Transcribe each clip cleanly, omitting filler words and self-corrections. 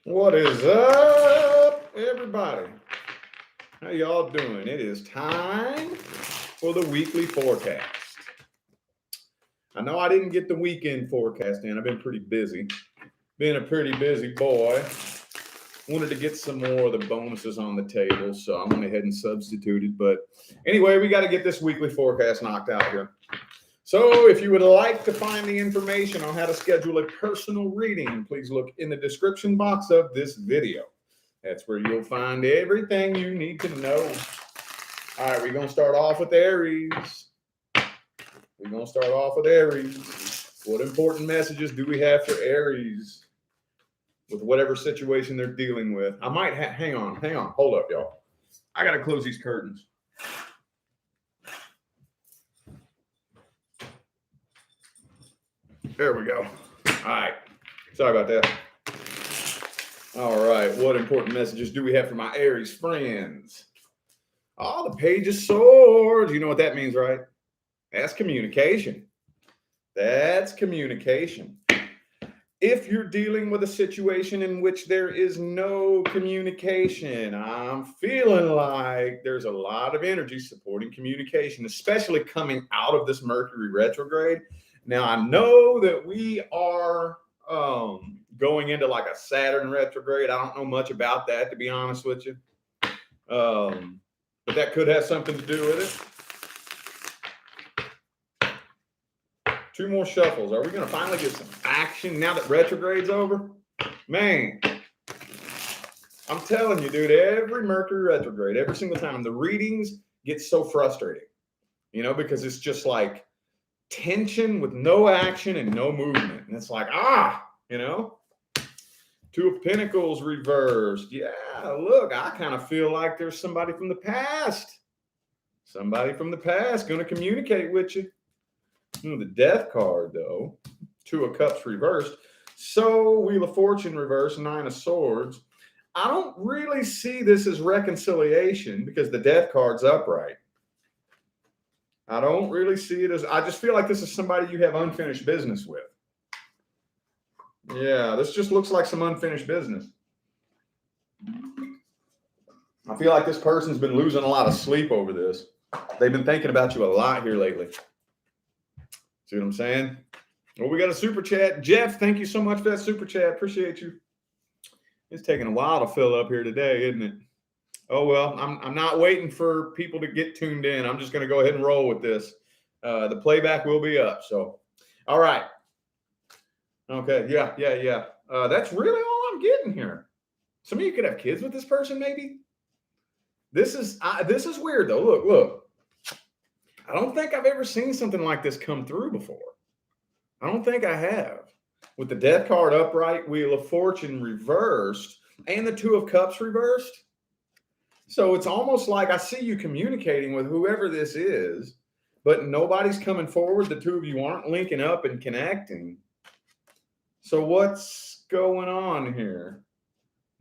What is up, everybody? How y'all doing? It is time for the weekly forecast. I know I didn't get the weekend forecast in. I've been pretty busy. Been a pretty busy boy. Wanted to get some more of the bonuses on the table, so I went ahead and substituted. But anyway, we got to get this weekly forecast knocked out here. So if you would like to find the information on how to schedule a personal reading, please look in the description box of this video. That's where you'll find everything you need to know. All right, we're going to start off with Aries. What important messages do we have for Aries with whatever situation they're dealing with? I might hang on. Hold up, y'all. I got to close these curtains. There we go. All right. Sorry about that. All right. What important messages do we have for my Aries friends? Oh, the Page of Swords. You know what that means, right? That's communication. That's communication. If you're dealing with a situation in which there is no communication, I'm feeling like there's a lot of energy supporting communication, especially coming out of this Mercury retrograde. Now, I know that we are going into like a Saturn retrograde. I don't know much about that, to be honest with you. But that could have something to do with it. Two more shuffles. Are we going to finally get some action now that retrograde's over? Man, I'm telling you, dude, every Mercury retrograde, every single time, the readings get so frustrating, because it's just like tension with no action and no movement. And it's like, Two of Pentacles reversed. Yeah, look, I kind of feel like there's somebody from the past. Somebody from the past going to communicate with you. The Death card, though. Two of Cups reversed. So, Wheel of Fortune reversed, Nine of Swords. I don't really see this as reconciliation because the Death card's upright. I don't really see it as, I just feel like this is somebody you have unfinished business with. Yeah, this just looks like some unfinished business. I feel like this person's been losing a lot of sleep over this. They've been thinking about you a lot here lately. See what I'm saying? Well, we got a super chat. Jeff, thank you so much for that super chat. Appreciate you. It's taking a while to fill up here today, isn't it? Oh, well, I'm not waiting for people to get tuned in. I'm just going to go ahead and roll with this. The playback will be up. So, all right. Okay. Yeah. That's really all I'm getting here. Some of you could have kids with this person, maybe. This is weird, though. Look. I don't think I've ever seen something like this come through before. I don't think I have. With the Death card upright, Wheel of Fortune reversed, and the Two of Cups reversed. So it's almost like I see you communicating with whoever this is, but nobody's coming forward. The two of you aren't linking up and connecting. So what's going on here?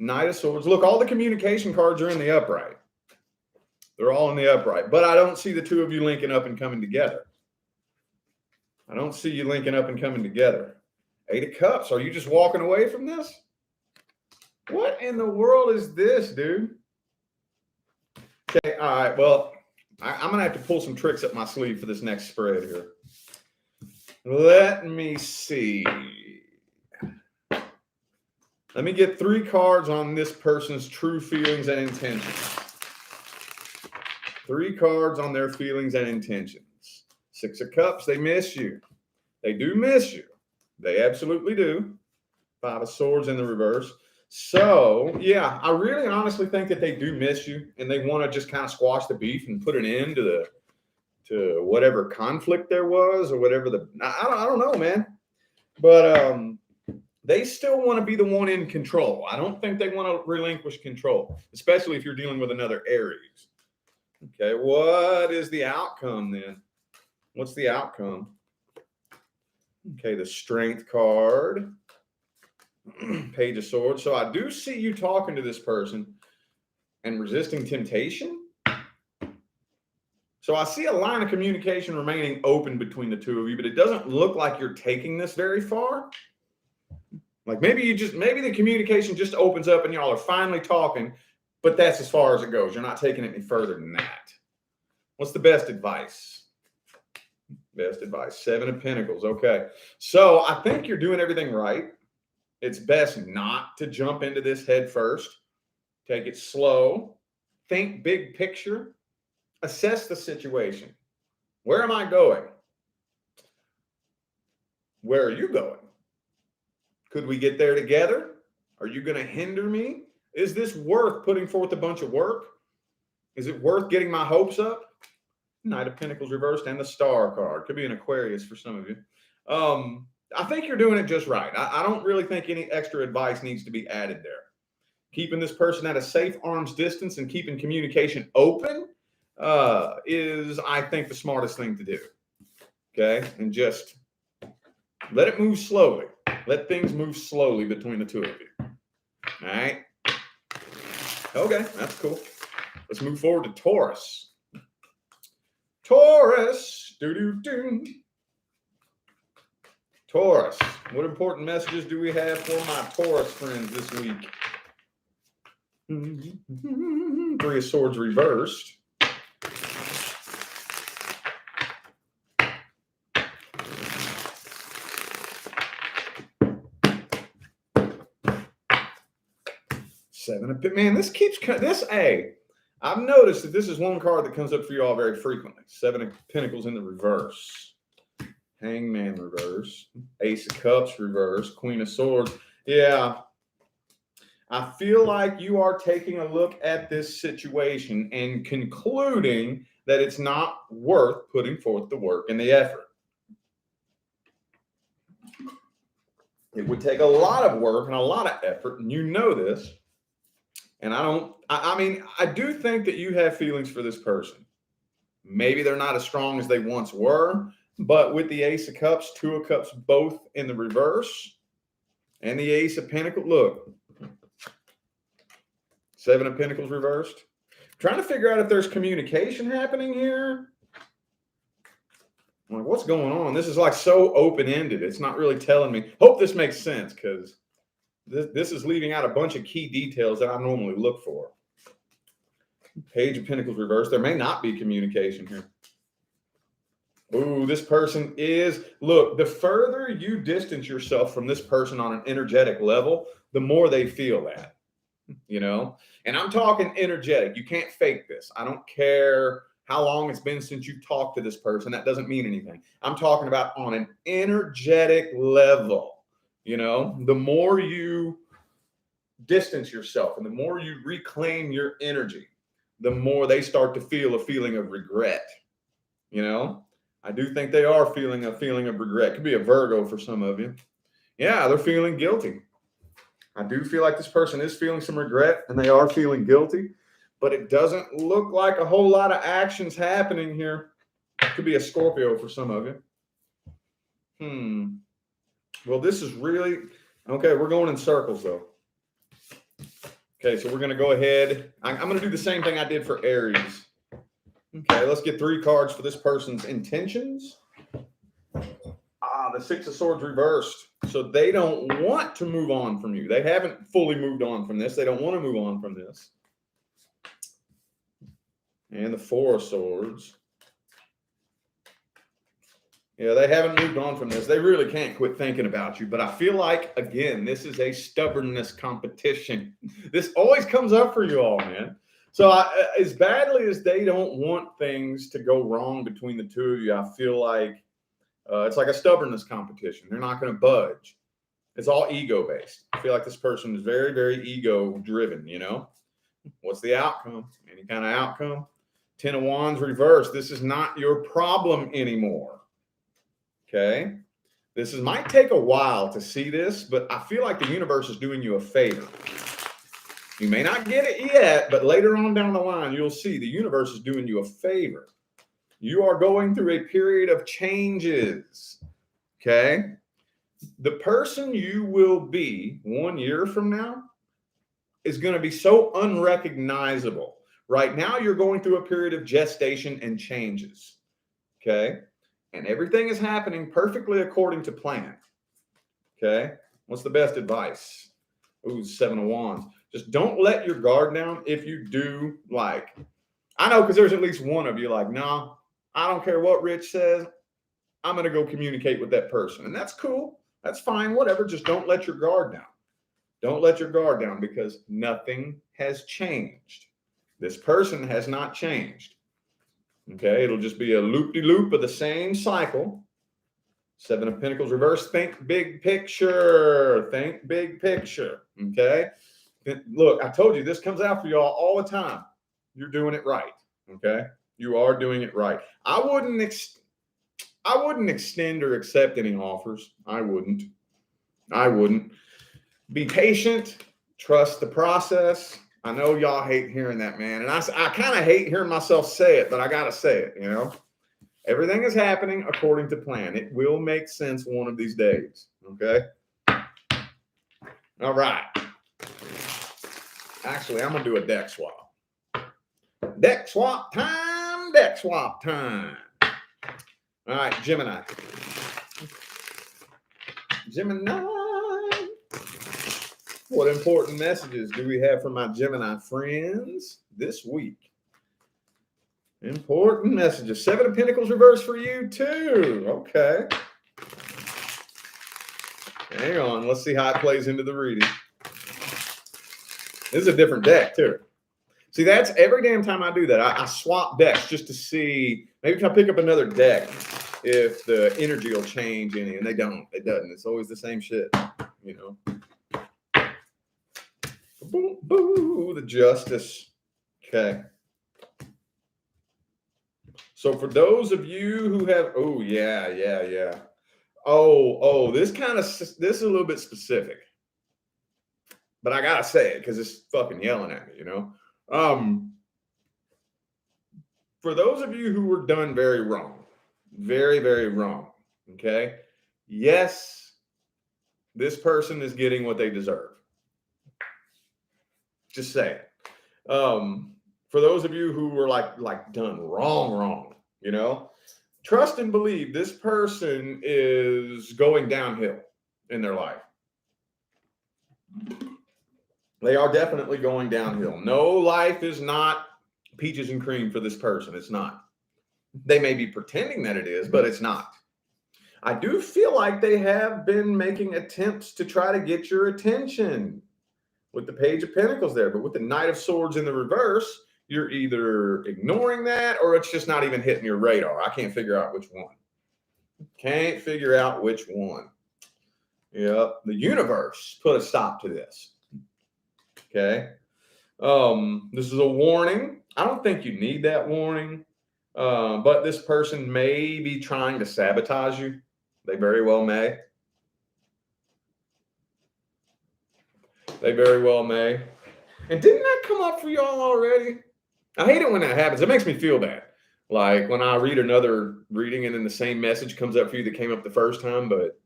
Knight of Swords. Look, all the communication cards are in the upright. They're all in the upright, but I don't see the two of you linking up and coming together. I don't see you linking up and coming together. Eight of Cups. Are you just walking away from this? What in the world is this, dude? Okay, all right. Well, I'm going to have to pull some tricks up my sleeve for this next spread here. Let me see. Let me get 3 cards on this person's true feelings and intentions. 3 cards on their feelings and intentions. 6 of Cups, they miss you. They do miss you. They absolutely do. 5 of Swords in the reverse. So, yeah, I really honestly think that they do miss you, and they want to just kind of squash the beef and put an end to whatever conflict there was or whatever I don't know, man. But they still want to be the one in control. I don't think they want to relinquish control, especially if you're dealing with another Aries. Okay, what is the outcome then? What's the outcome? Okay, the Strength card. Page of Swords. So I do see you talking to this person and resisting temptation. So I see a line of communication remaining open between the two of you, but it doesn't look like you're taking this very far. Like maybe the communication just opens up and y'all are finally talking, but that's as far as it goes. You're not taking it any further than that. What's the best advice? Best advice. 7 of Pentacles. Okay. So I think you're doing everything right. It's best not to jump into this head first. Take it slow. Think big picture. Assess the situation. Where am I going? Where are you going? Could we get there together? Are you going to hinder me? Is this worth putting forth a bunch of work? Is it worth getting my hopes up? Knight of Pentacles reversed and the Star card. Could be an Aquarius for some of you. I think you're doing it just right. I don't really think any extra advice needs to be added there. Keeping this person at a safe arm's distance and keeping communication open is, I think, the smartest thing to do. Okay? And just let it move slowly. Let things move slowly between the two of you. All right? Okay, that's cool. Let's move forward to Taurus. Taurus. Do-do-do. Taurus. What important messages do we have for my Taurus friends this week? 3 of Swords reversed. Man, this keeps this. I've noticed that this is one card that comes up for you all very frequently. 7 of Pentacles in the reverse. Hangman reverse. Ace of Cups reverse. Queen of Swords. Yeah. I feel like you are taking a look at this situation and concluding that it's not worth putting forth the work and the effort. It would take a lot of work and a lot of effort, and you know this. And I do think that you have feelings for this person. Maybe they're not as strong as they once were, but with the Ace of Cups, 2 of Cups, both in the reverse, and the Ace of Pentacles, look, 7 of Pentacles reversed. Trying to figure out if there's communication happening here. I'm like, what's going on? This is like so open-ended. It's not really telling me. Hope this makes sense, because this is leaving out a bunch of key details that I normally look for. Page of Pentacles reversed. There may not be communication here. Ooh, this person is, look, the further you distance yourself from this person on an energetic level, the more they feel that, you know? And I'm talking energetic. You can't fake this. I don't care how long it's been since you talked to this person. That doesn't mean anything. I'm talking about on an energetic level. You know, the more you distance yourself and the more you reclaim your energy, the more they start to feel a feeling of regret. You know, I do think they are feeling a feeling of regret. Could be a Virgo for some of you. Yeah, they're feeling guilty. I do feel like this person is feeling some regret and they are feeling guilty, but it doesn't look like a whole lot of actions happening here. Could be a Scorpio for some of you. Well, this is really, okay, we're going in circles, though. Okay, so we're going to go ahead. I'm going to do the same thing I did for Aries. Okay, let's get 3 cards for this person's intentions. The 6 of Swords reversed. So they don't want to move on from you. They haven't fully moved on from this. They don't want to move on from this. And the 4 of Swords. Yeah, they haven't moved on from this. They really can't quit thinking about you. But I feel like, again, this is a stubbornness competition. This always comes up for you all, man. So as badly as they don't want things to go wrong between the two of you, I feel like it's like a stubbornness competition. They're not going to budge. It's all ego-based. I feel like this person is very, very ego-driven, you know? What's the outcome? Any kind of outcome? 10 of Wands reversed. This is not your problem anymore. Okay, might take a while to see this, but I feel like the universe is doing you a favor. You may not get it yet, but later on down the line, you'll see the universe is doing you a favor. You are going through a period of changes. Okay, the person you will be 1 year from now is going to be so unrecognizable. Right now, you're going through a period of gestation and changes. Okay. And everything is happening perfectly according to plan. Okay. What's the best advice? Ooh, 7 of Wands. Just don't let your guard down if you do like, I know because there's at least one of you like, no, I don't care what Rich says. I'm going to go communicate with that person. And that's cool. That's fine. Whatever. Just don't let your guard down. Don't let your guard down because nothing has changed. This person has not changed. Okay. It'll just be a loop-de-loop of the same cycle. 7 of Pentacles reverse. Think big picture. Think big picture. Okay. Look, I told you this comes out for y'all all the time. You're doing it right. Okay. You are doing it right. I wouldn't extend or accept any offers. I wouldn't. Be patient. Trust the process. I know y'all hate hearing that, man. And I kind of hate hearing myself say it, but I got to say it, you know. Everything is happening according to plan. It will make sense one of these days. Okay. All right. Actually, I'm going to do a deck swap. Deck swap time. Deck swap time. All right, Gemini. Gemini. What important messages do we have from my Gemini friends this week? Important messages. 7 of Pentacles reverse for you too. Okay. Hang on. Let's see how it plays into the reading. This is a different deck too. See, that's every damn time I do that. I swap decks just to see. Maybe if I pick up another deck, if the energy will change any, and they don't. It doesn't. It's always the same shit, you know. Boom, boo, the Justice. Okay. So for those of you who have, oh yeah. Oh, this is a little bit specific, but I gotta say it because it's fucking yelling at me, you know. For those of you who were done very wrong, very, very wrong. Okay. Yes, this person is getting what they deserve. Just say it. For those of you who were like done wrong, you know, trust and believe this person is going downhill in their life. They are definitely going downhill. No, life is not peaches and cream for this person. It's not. They may be pretending that it is, but it's not. I do feel like they have been making attempts to try to get your attention with the Page of Pentacles there, but with the Knight of Swords in the reverse, you're either ignoring that or it's just not even hitting your radar. I can't figure out which one. Can't figure out which one. Yep. The universe put a stop to this. Okay. This is a warning. I don't think you need that warning. But this person may be trying to sabotage you. They very well may. They very well may. And didn't that come up for y'all already? I hate it when that happens. It makes me feel bad. Like when I read another reading and then the same message comes up for you that came up the first time. But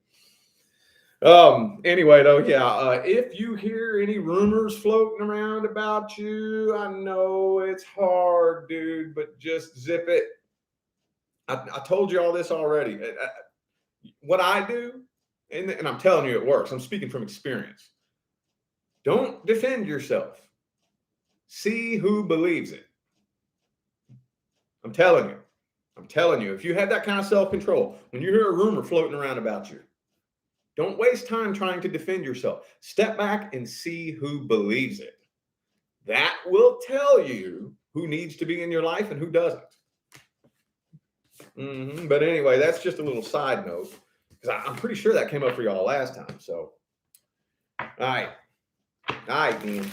anyway, though, yeah, if you hear any rumors floating around about you, I know it's hard, dude, but just zip it. I told you all this already. What I do, and I'm telling you it works. I'm speaking from experience. Don't defend yourself. See who believes it. I'm telling you, if you have that kind of self-control, when you hear a rumor floating around about you, don't waste time trying to defend yourself. Step back and see who believes it. That will tell you who needs to be in your life and who doesn't. But anyway, that's just a little side note because I'm pretty sure that came up for y'all last time. So, all right, Dean.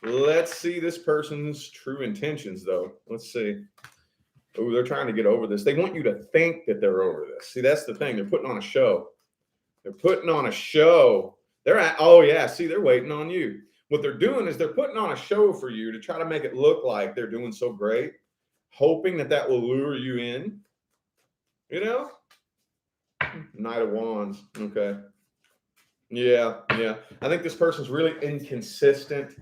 Let's see this person's true intentions, though. Let's see. Oh, they're trying to get over this. They want you to think that they're over this. See, that's the thing. They're putting on a show. They're putting on a show. They're at, oh, yeah. See, they're waiting on you. What they're doing is they're putting on a show for you to try to make it look like they're doing so great, hoping that that will lure you in. You know? Knight of Wands. Okay. Yeah. I think this person's really inconsistent.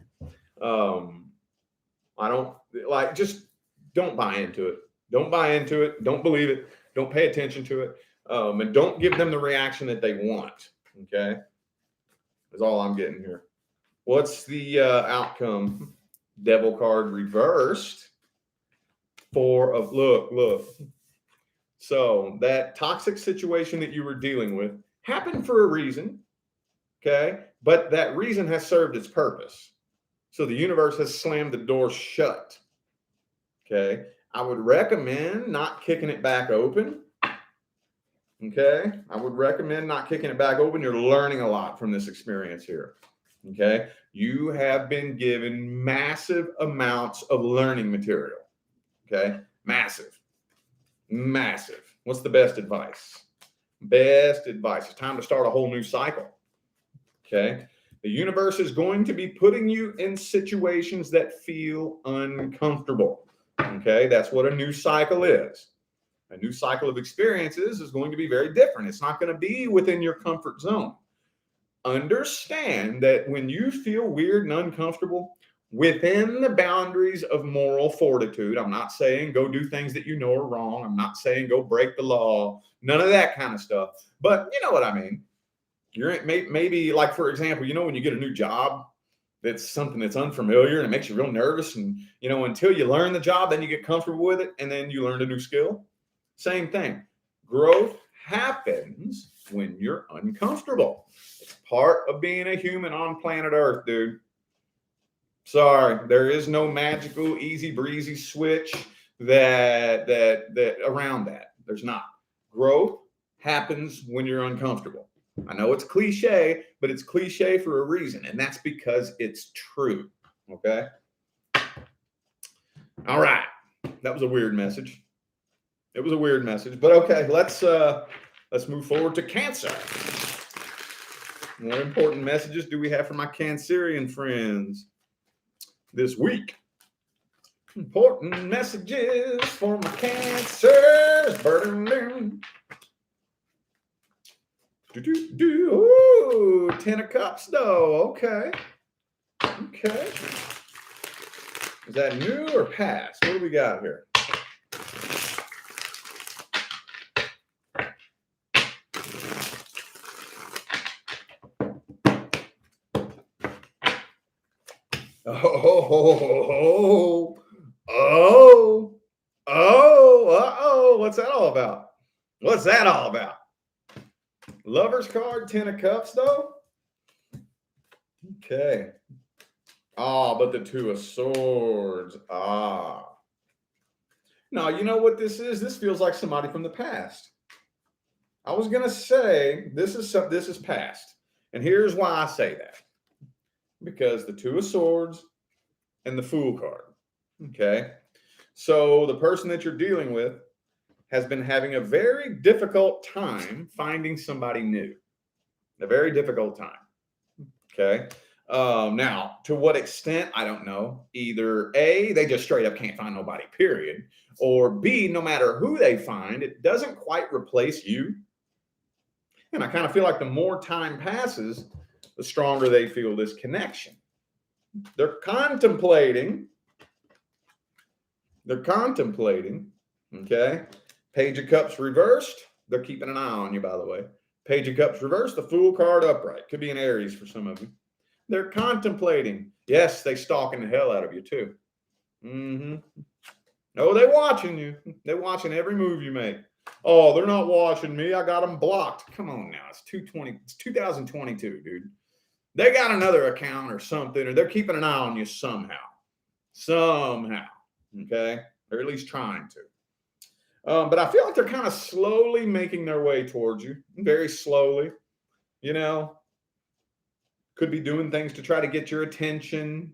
I don't like, just don't buy into it. Don't buy into it. Don't believe it. Don't pay attention to it. And don't give them the reaction that they want. Okay. That's all I'm getting here. What's the outcome? Devil card reversed. Four of, look. So that toxic situation that you were dealing with happened for a reason. Okay. But that reason has served its purpose. So the universe has slammed the door shut. Okay. I would recommend not kicking it back open. Okay. I would recommend not kicking it back open. You're learning a lot from this experience here. Okay. You have been given massive amounts of learning material. Okay. Massive. What's the best advice? Best advice. It's time to start a whole new cycle. Okay. The universe is going to be putting you in situations that feel uncomfortable. Okay. That's what a new cycle is. A new cycle of experiences is going to be very different. It's not going to be within your comfort zone. Understand that when you feel weird and uncomfortable, within the boundaries of moral fortitude, I'm not saying go do things that you know are wrong. I'm not saying go break the law. None of that kind of stuff. But you know what I mean. You're maybe like, for example, when you get a new job, that's something that's unfamiliar and it makes you real nervous. And, until you learn the job, then you get comfortable with it. And then you learn a new skill. Same thing. Growth happens when you're uncomfortable. It's part of being a human on planet Earth, dude. Sorry, there is no magical, easy breezy switch that around that. There's not. Growth happens when you're uncomfortable. I know it's cliche, but it's cliche for a reason, and that's because it's true. Okay. All right. That was a weird message. It was a weird message, but okay. Let's move forward to Cancer. What important messages do we have for my Cancerian friends this week? Important messages for my Cancers. Ooh, 10 of Cups, though. Okay. Is that new or past? What do we got here? What's that all about? Lover's card, 10 of Cups, though. Okay. But the 2 of Swords. Now, you know what this is? This feels like somebody from the past. I was going to say this is past. And here's why I say that. Because the 2 of Swords and the Fool card. Okay. So the person that you're dealing with has been having a very difficult time finding somebody new. A very difficult time. Okay. Now, to what extent, I don't know. Either A, they just straight up can't find nobody, period. Or B, no matter who they find, it doesn't quite replace you. And I kind of feel like the more time passes, the stronger they feel this connection. They're contemplating. Okay. Page of Cups reversed. They're keeping an eye on you, by the way. Page of Cups reversed. The Fool card upright. Could be an Aries for some of you. They're contemplating. Yes, they stalking the hell out of you too. No, they're watching you. They're watching every move you make. Oh, they're not watching me. I got them blocked. Come on now. It's 2022, dude. They got another account or something, or they're keeping an eye on you somehow. Okay? Or at least trying to. But I feel like they're kind of slowly making their way towards you. Very slowly. Could be doing things to try to get your attention.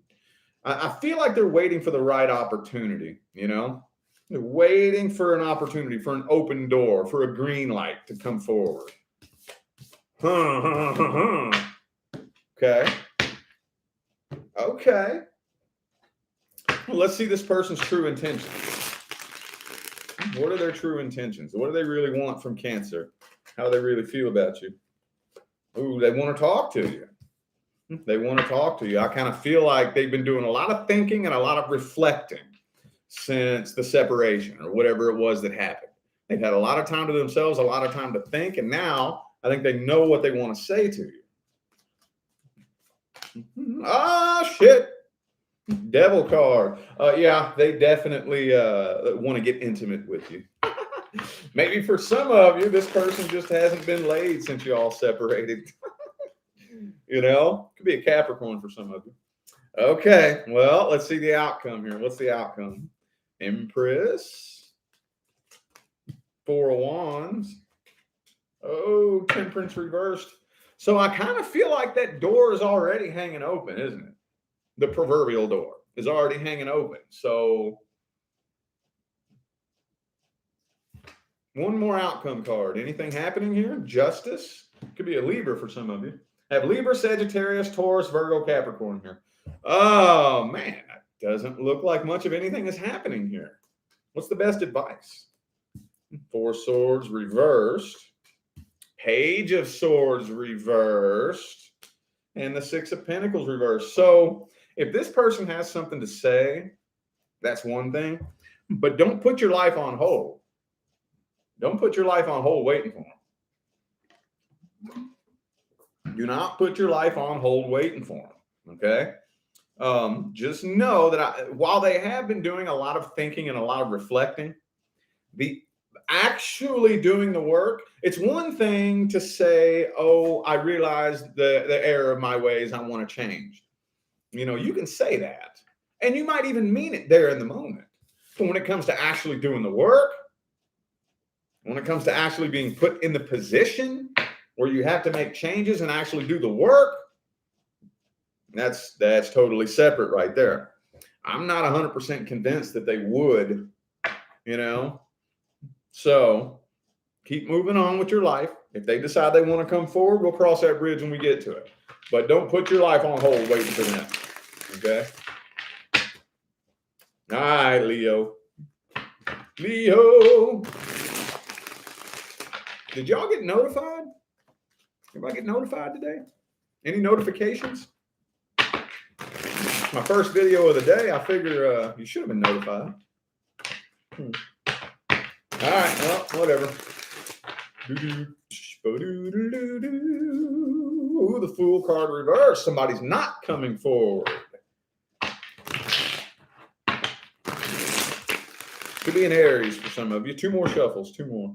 I feel like they're waiting for the right opportunity, They're waiting for an opportunity, for an open door, for a green light to come forward. Okay. Well, let's see this person's true intentions. What are their true intentions? What do they really want from Cancer? How do they really feel about you? Ooh, they want to talk to you. I kind of feel like they've been doing a lot of thinking and a lot of reflecting since the separation or whatever it was that happened. They've had a lot of time to themselves, a lot of time to think, and now I think they know what they want to say to you. Ah, shit. Devil card. Yeah, they definitely want to get intimate with you. Maybe for some of you, this person just hasn't been laid since you all separated. You know, could be a Capricorn for some of you. Okay, well, let's see the outcome here. What's the outcome? Empress. 4 of Wands. Oh, Temperance reversed. So I kind of feel like that door is already hanging open, isn't it? The proverbial door is already hanging open. So one more outcome card. Anything happening here? Justice. Could be a Libra for some of you. I have Libra, Sagittarius, Taurus, Virgo, Capricorn here. Oh, man. It doesn't look like much of anything is happening here. What's the best advice? 4 Swords reversed. Page of Swords reversed. And the 6 of Pentacles reversed. So if this person has something to say, that's one thing. But don't put your life on hold. Don't put your life on hold waiting for them. Do not put your life on hold waiting for them. Okay? Just know that while they have been doing a lot of thinking and a lot of reflecting, the actually doing the work, it's one thing to say, oh, I realized the error of my ways, I want to change. You know, you can say that. And you might even mean it there in the moment. But when it comes to actually doing the work, when it comes to actually being put in the position where you have to make changes and actually do the work, that's totally separate right there. I'm not 100% convinced that they would, you know. So keep moving on with your life. If they decide they want to come forward, we'll cross that bridge when we get to it. But don't put your life on hold waiting for them. Okay? All right, Leo. Leo. Did y'all get notified? Everybody get notified today? Any notifications? My first video of the day. I figure you should have been notified. All right, well, whatever. Ooh, the Fool card reversed. Somebody's not coming forward. Could be an Aries for some of you. 2 more shuffles. 2 more.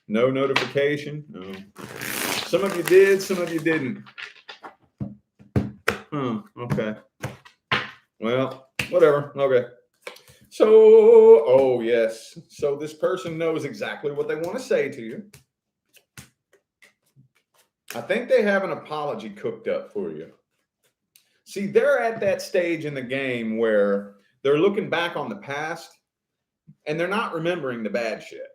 No notification. No. Some of you did. Some of you didn't. Okay. Well, whatever. Okay. So, oh, yes. So this person knows exactly what they want to say to you. I think they have an apology cooked up for you. See, they're at that stage in the game where they're looking back on the past and they're not remembering the bad shit.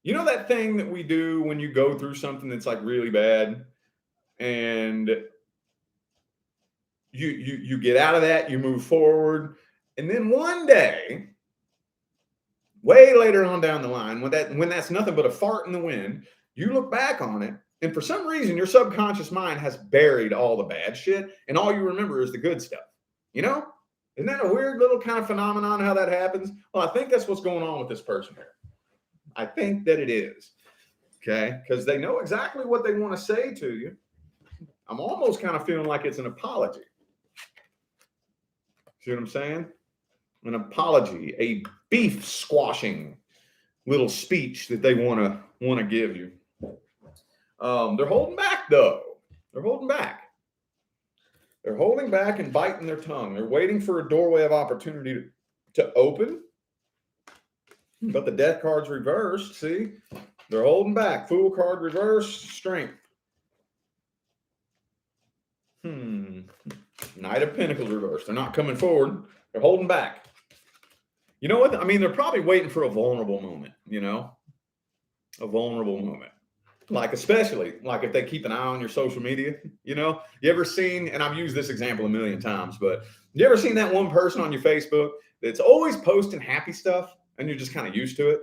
You know that thing that we do when you go through something that's like really bad and you get out of that, you move forward, and then one day, way later on down the line, when that's nothing but a fart in the wind, you look back on it, and for some reason, your subconscious mind has buried all the bad shit, and all you remember is the good stuff. You know? Isn't that a weird little kind of phenomenon how that happens? Well, I think that's what's going on with this person here. I think that it is. Okay? Because they know exactly what they want to say to you. I'm almost kind of feeling like it's an apology. See what I'm saying? An apology, a beef squashing little speech that they want to give you. They're holding back though. They're holding back. They're holding back and biting their tongue. They're waiting for a doorway of opportunity to open. But the Death card's reversed. See? They're holding back. Fool card reversed. Strength. Knight of Pentacles reversed. They're not coming forward. They're holding back. You know what? I mean, they're probably waiting for a vulnerable moment, you know? A vulnerable moment. Like, especially, like if they keep an eye on your social media, you know? You ever seen, and I've used this example a million times, but you ever seen that one person on your Facebook that's always posting happy stuff and you're just kind of used to it?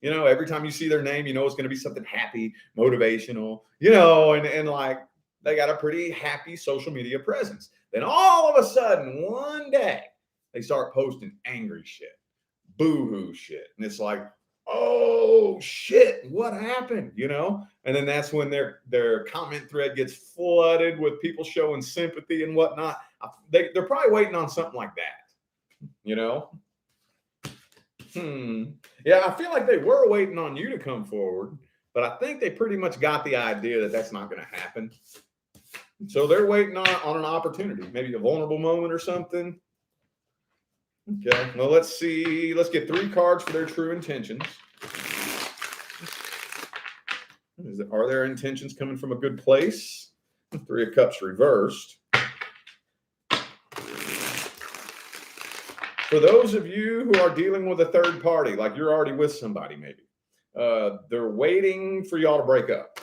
You know, every time you see their name, you know it's going to be something happy, motivational, you know, and like they got a pretty happy social media presence. Then all of a sudden, one day, they start posting angry shit, boo-hoo shit. And it's like, oh, oh shit, what happened? You know? And then that's when their comment thread gets flooded with people showing sympathy and whatnot. They're probably waiting on something like that, you know? Yeah, I feel like they were waiting on you to come forward, but I think they pretty much got the idea that that's not going to happen. So they're waiting on an opportunity, maybe a vulnerable moment or something. Okay, well, let's see. Let's get 3 cards for their true intentions. Are their intentions coming from a good place? 3 of Cups reversed. For those of you who are dealing with a third party, like you're already with somebody maybe, they're waiting for y'all to break up.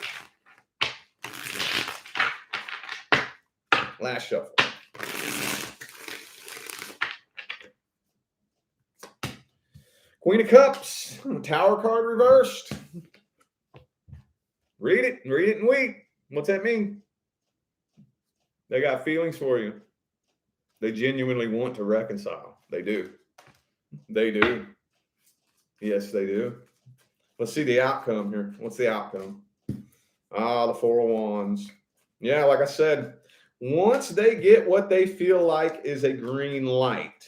Last shuffle. Queen of Cups, Tower card reversed. Read it and weep. What's that mean? They got feelings for you. They genuinely want to reconcile. They do. They do. Yes, they do. Let's see the outcome here. What's the outcome? The 4 of Wands. Yeah, like I said, once they get what they feel like is a green light,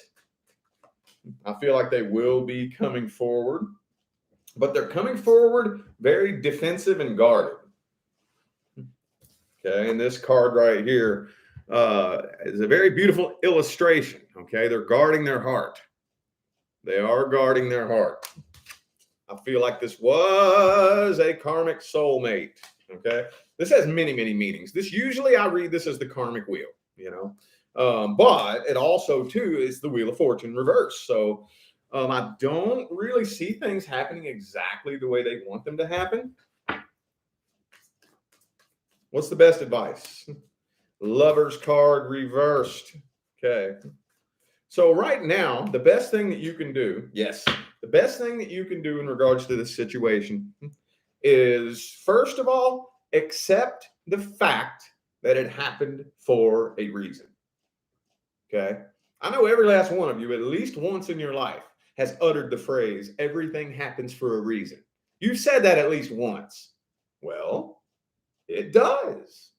I feel like they will be coming forward, but they're coming forward very defensive and guarded. Okay, and this card right here is a very beautiful illustration. Okay, they're guarding their heart. They are guarding their heart. I feel like this was a karmic soulmate. Okay, this has many, many meanings. This usually I read this as the karmic wheel, you know, but it also too is the Wheel of Fortune reverse. So I don't really see things happening exactly the way they want them to happen. What's the best advice? Lover's card reversed. Okay. So right now, the best thing that you can do, yes, the best thing that you can do in regards to this situation is, first of all, accept the fact that it happened for a reason. Okay. I know every last one of you, at least once in your life, has uttered the phrase, everything happens for a reason. You've said that at least once. Well, it does.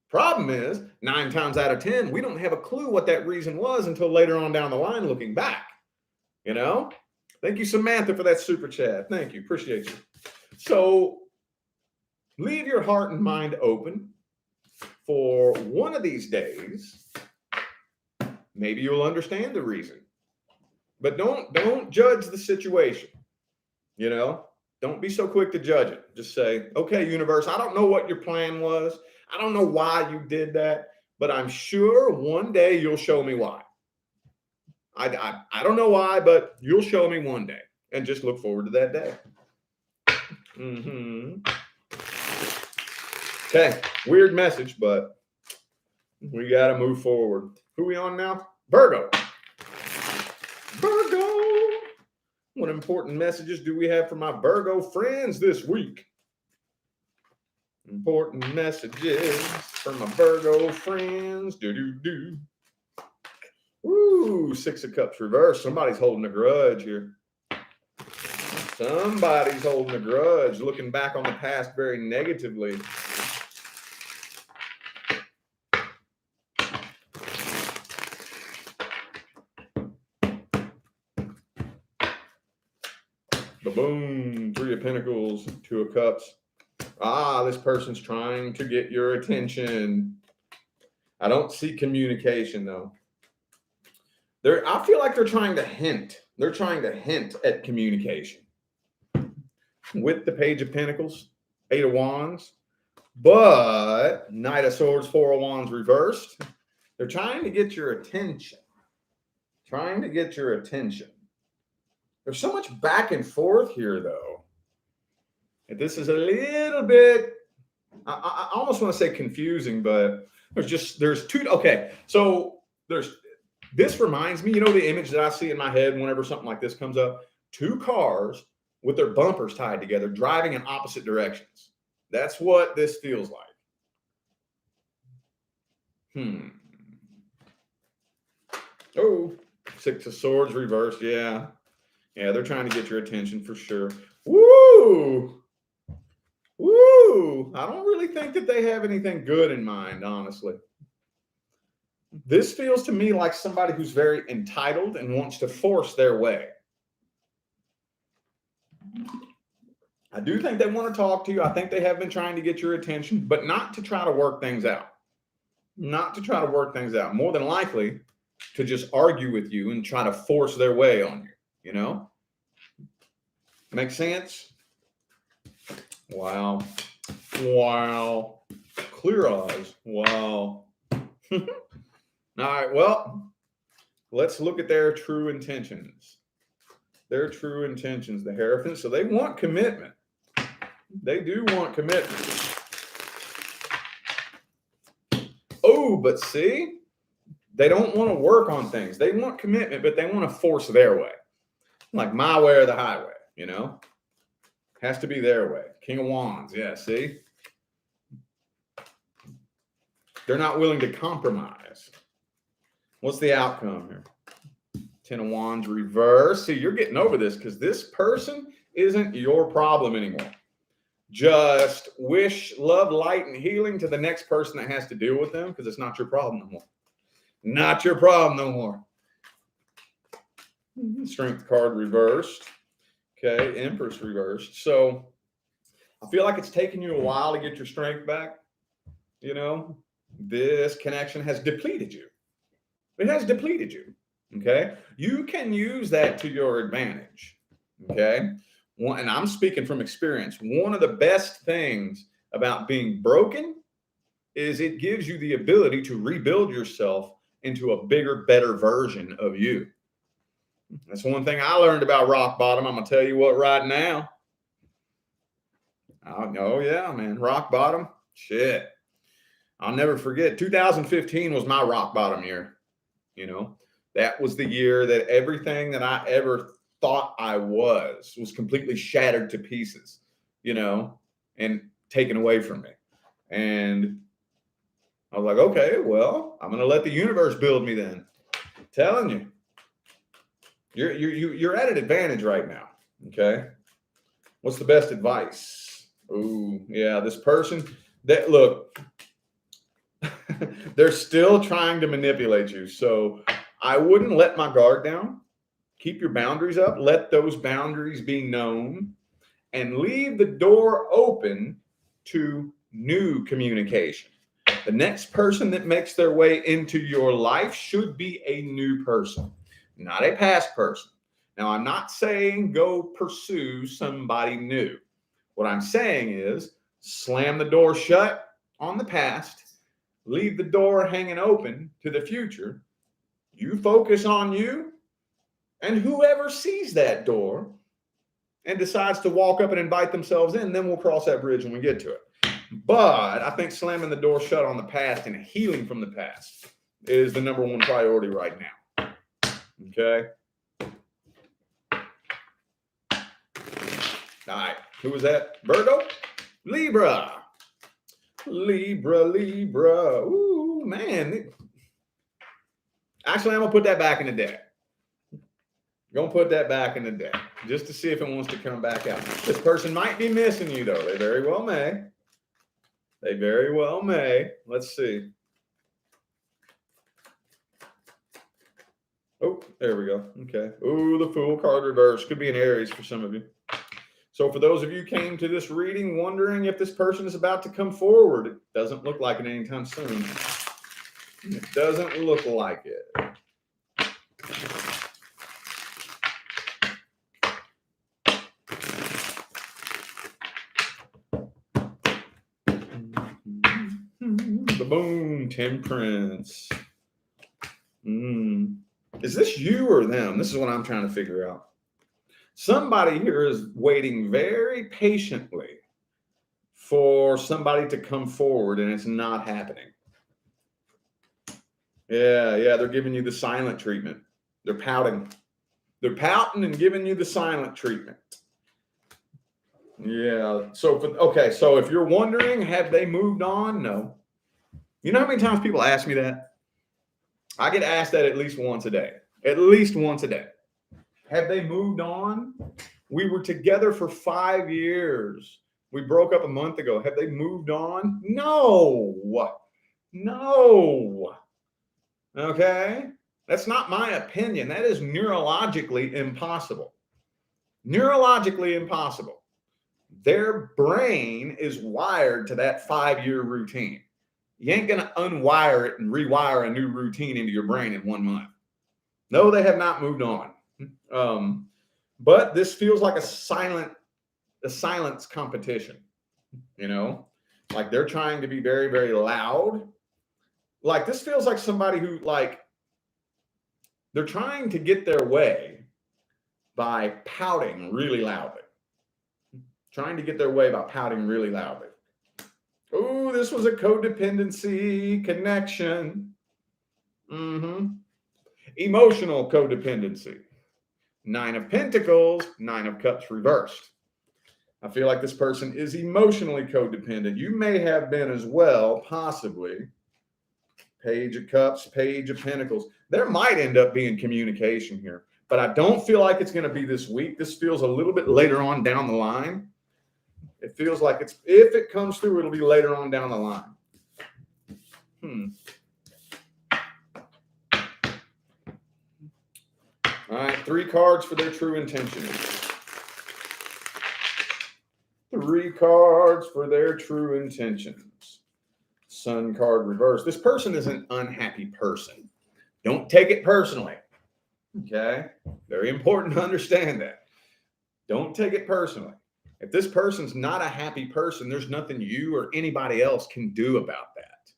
Problem is, 9 times out of 10, we don't have a clue what that reason was until later on down the line looking back. You know? Thank you, Samantha, for that super chat. Thank you. Appreciate you. So leave your heart and mind open for one of these days. Maybe you'll understand the reason. But don't judge the situation. You know? Don't be so quick to judge it. Just say, okay, universe, I don't know what your plan was. I don't know why you did that, but I'm sure one day you'll show me why. I don't know why, but you'll show me one day, and just look forward to that day. Okay, weird message, but we got to move forward. Who are we on now? Virgo. Virgo. What important messages do we have for my Virgo friends this week? Important messages for my Virgo friends. Ooh, 6 of Cups reversed. Somebody's holding a grudge here. Somebody's holding a grudge, looking back on the past very negatively. Boom, 3 of Pentacles, 2 of Cups. This person's trying to get your attention. I don't see communication though. I feel like they're trying to hint. They're trying to hint at communication. With the Page of Pentacles, 8 of Wands, but Knight of Swords, 4 of Wands reversed. They're trying to get your attention. Trying to get your attention. There's so much back and forth here, though. And this is a little bit, I almost want to say confusing, but there's 2. Okay, so this reminds me, you know, the image that I see in my head whenever something like this comes up, 2 cars with their bumpers tied together, driving in opposite directions. That's what this feels like. Oh, 6 of Swords reversed. Yeah, they're trying to get your attention for sure. Woo! Woo! I don't really think that they have anything good in mind, honestly. This feels to me like somebody who's very entitled and wants to force their way. I do think they want to talk to you. I think they have been trying to get your attention, but not to try to work things out. Not to try to work things out. More than likely to just argue with you and try to force their way on you, you know? Make sense? Wow. Wow. Clear eyes. Wow. All right, well, let's look at their true intentions. Their true intentions, the Hierophant. So they want commitment. They do want commitment. Oh, but see, they don't want to work on things. They want commitment, but they want to force their way. Like my way or the highway, you know? Has to be their way. King of Wands, yeah, see? They're not willing to compromise. What's the outcome here? Ten of Wands reverse. See, you're getting over this because this person isn't your problem anymore. Just wish love, light, and healing to the next person that has to deal with them because it's not your problem no more. Not your problem no more. Strength card reversed. Okay, Empress reversed. So I feel like it's taken you a while to get your strength back. You know, this connection has depleted you. It has depleted you. Okay, you can use that to your advantage. Okay. And I'm speaking from experience. One of the best things about being broken is it gives you the ability to rebuild yourself into a bigger, better version of you. That's one thing I learned about rock bottom. I'm going to tell you what right now. Oh, yeah, man. Rock bottom. Shit. I'll never forget. 2015 was my rock bottom year. You know, that was the year that everything that I ever thought I was completely shattered to pieces, you know, and taken away from me. And I was like, okay, well, I'm going to let the universe build me then. I'm telling you, you're at an advantage right now. Okay. What's the best advice? Oh, yeah, this person that look, they're still trying to manipulate you. So I wouldn't let my guard down. Keep your boundaries up. Let those boundaries be known and leave the door open to new communication. The next person that makes their way into your life should be a new person, not a past person. Now, I'm not saying go pursue somebody new. What I'm saying is slam the door shut on the past, leave the door hanging open to the future. You focus on you. And whoever sees that door and decides to walk up and invite themselves in, then we'll cross that bridge when we get to it. But I think slamming the door shut on the past and healing from the past is the number one priority right now. Okay? All right. Who was that? Virgo? Libra. Libra. Ooh, man. Actually, I'm going to put that back in the deck. Going to put that back in the deck just to see if it wants to come back out. This person might be missing you, though. They very well may. They very well may. Let's see. Oh, there we go. Okay. Oh, the Fool card reverse. Could be an Aries for some of you. So for those of you who came to this reading wondering if this person is about to come forward, it doesn't look like it anytime soon. It doesn't look like it. Boom, Temperance. Is this you or them? This is what I'm trying to figure out. Somebody here is waiting very patiently for somebody to come forward, and it's not happening. Yeah, they're giving you the silent treatment. They're pouting. They're pouting and giving you the silent treatment. Yeah. So if you're wondering, have they moved on? No. You know how many times people ask me that? I get asked that at least once a day. At least once a day. Have they moved on? We were together for 5 years. We broke up a month ago. Have they moved on? No. No. Okay. That's not my opinion. That is neurologically impossible. Neurologically impossible. Their brain is wired to that 5-year routine. You ain't going to unwire it and rewire a new routine into your brain in 1 month. No, they have not moved on. But this feels like a silence competition, you know, like they're trying to be very, very loud. Like this feels like somebody who like they're trying to get their way by pouting really loudly. Trying to get their way by pouting really loudly. Oh, this was a codependency connection. Emotional codependency. 9 of Pentacles, 9 of Cups reversed. I feel like this person is emotionally codependent. You may have been as well, possibly. Page of Cups, Page of Pentacles. There might end up being communication here, but I don't feel like it's going to be this week. This feels a little bit later on down the line. It feels like it's, if it comes through, it'll be later on down the line. All right, 3 cards for their true intentions. 3 cards for their true intentions. Sun card reversed. This person is an unhappy person. Don't take it personally. Okay? Very important to understand that. Don't take it personally. If this person's not a happy person, there's nothing you or anybody else can do about that.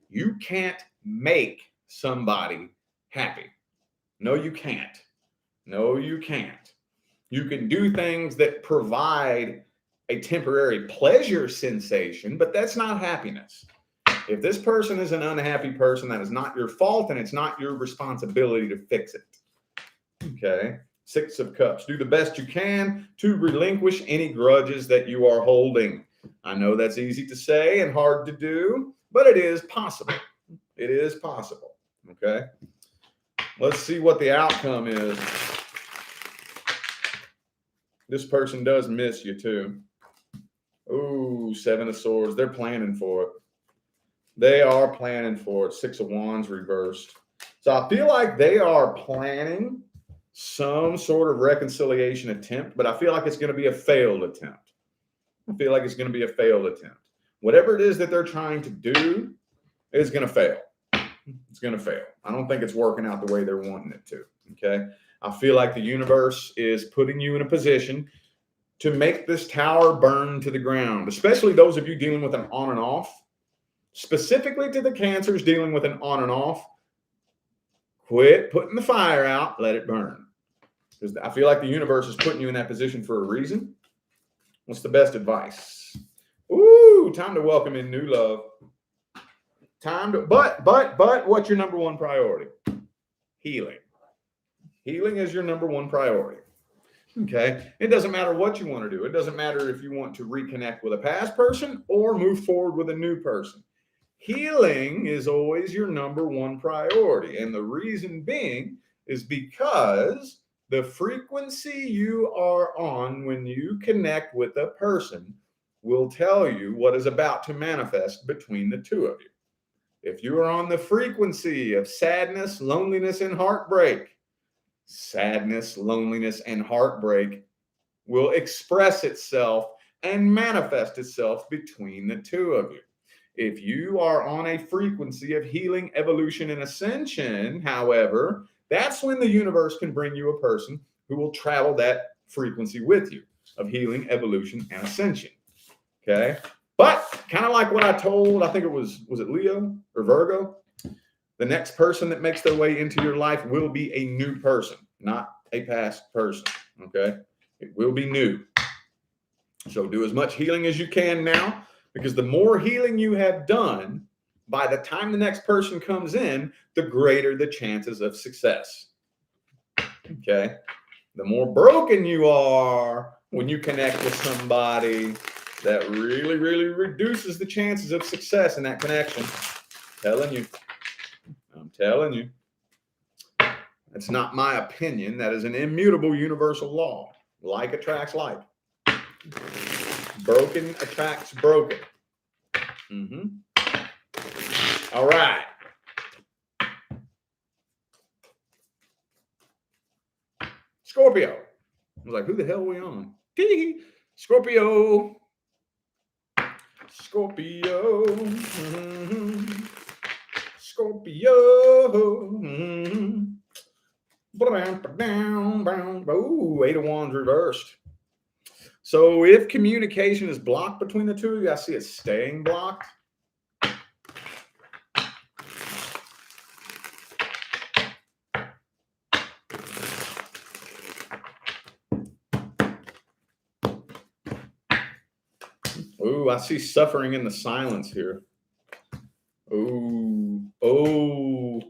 You can't make somebody happy. No, you can't. No, you can't. You can do things that provide a temporary pleasure sensation, but that's not happiness. If this person is an unhappy person, that is not your fault, and it's not your responsibility to fix it. Okay. 6 of Cups. Do the best you can to relinquish any grudges that you are holding. I know that's easy to say and hard to do, but it is possible. It is possible. Okay. Let's see what the outcome is. This person does miss you too. Ooh, 7 of Swords. They're planning for it. They are planning for it. 6 of Wands reversed. So I feel like they are planning some sort of reconciliation attempt, but I feel like it's going to be a failed attempt. I feel like it's going to be a failed attempt. Whatever it is that they're trying to do is going to fail. It's going to fail. I don't think it's working out the way they're wanting it to. Okay. I feel like the universe is putting you in a position to make this tower burn to the ground, especially those of you dealing with an on and off. Specifically to the Cancers dealing with an on and off, quit putting the fire out, let it burn. Because I feel like the universe is putting you in that position for a reason. What's the best advice? Ooh, time to welcome in new love. Time to, but what's your number 1 priority? Healing. Healing is your number 1 priority. Okay. It doesn't matter what you want to do. It doesn't matter if you want to reconnect with a past person or move forward with a new person. Healing is always your number 1 priority. And the reason being is because the frequency you are on when you connect with a person will tell you what is about to manifest between the 2 of you. If you are on the frequency of sadness, loneliness, and heartbreak, sadness, loneliness, and heartbreak will express itself and manifest itself between the 2 of you. If you are on a frequency of healing, evolution, and ascension, however, that's when the universe can bring you a person who will travel that frequency with you of healing, evolution, and ascension. Okay. But kind of like what I told, I think it was it Leo or Virgo? The next person that makes their way into your life will be a new person, not a past person. Okay. It will be new. So do as much healing as you can now, because the more healing you have done, by the time the next person comes in, the greater the chances of success. Okay. The more broken you are when you connect with somebody, that really, really reduces the chances of success in that connection. I'm telling you. That's not my opinion. That is an immutable universal law. Like attracts like. Broken attracts broken. All right. Scorpio. I was like, who the hell are we on? Scorpio. Scorpio. Scorpio. Ooh, 8 of Wands reversed. So if communication is blocked between the two of you, I see it staying blocked. Ooh, I see suffering in the silence here. Oh.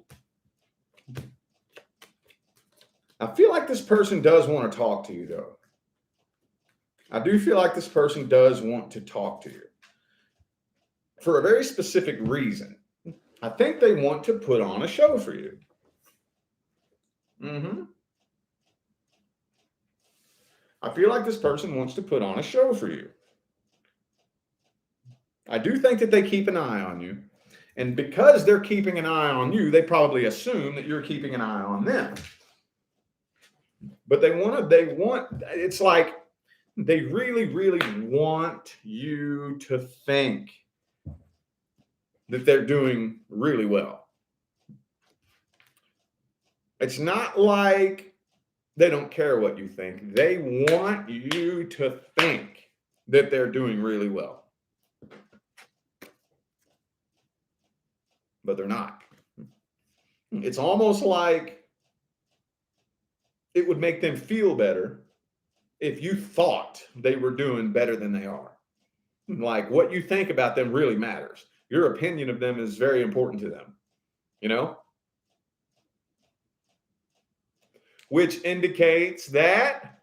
I feel like this person does want to talk to you, though. I do feel like this person does want to talk to you for a very specific reason. I think they want to put on a show for you. I feel like this person wants to put on a show for you. I do think that they keep an eye on you. And because they're keeping an eye on you, they probably assume that you're keeping an eye on them. But it's like they really, really want you to think that they're doing really well. It's not like they don't care what you think. They want you to think that they're doing really well. But they're not. It's almost like it would make them feel better if you thought they were doing better than they are. Like what you think about them really matters. Your opinion of them is very important to them, you know? Which indicates that,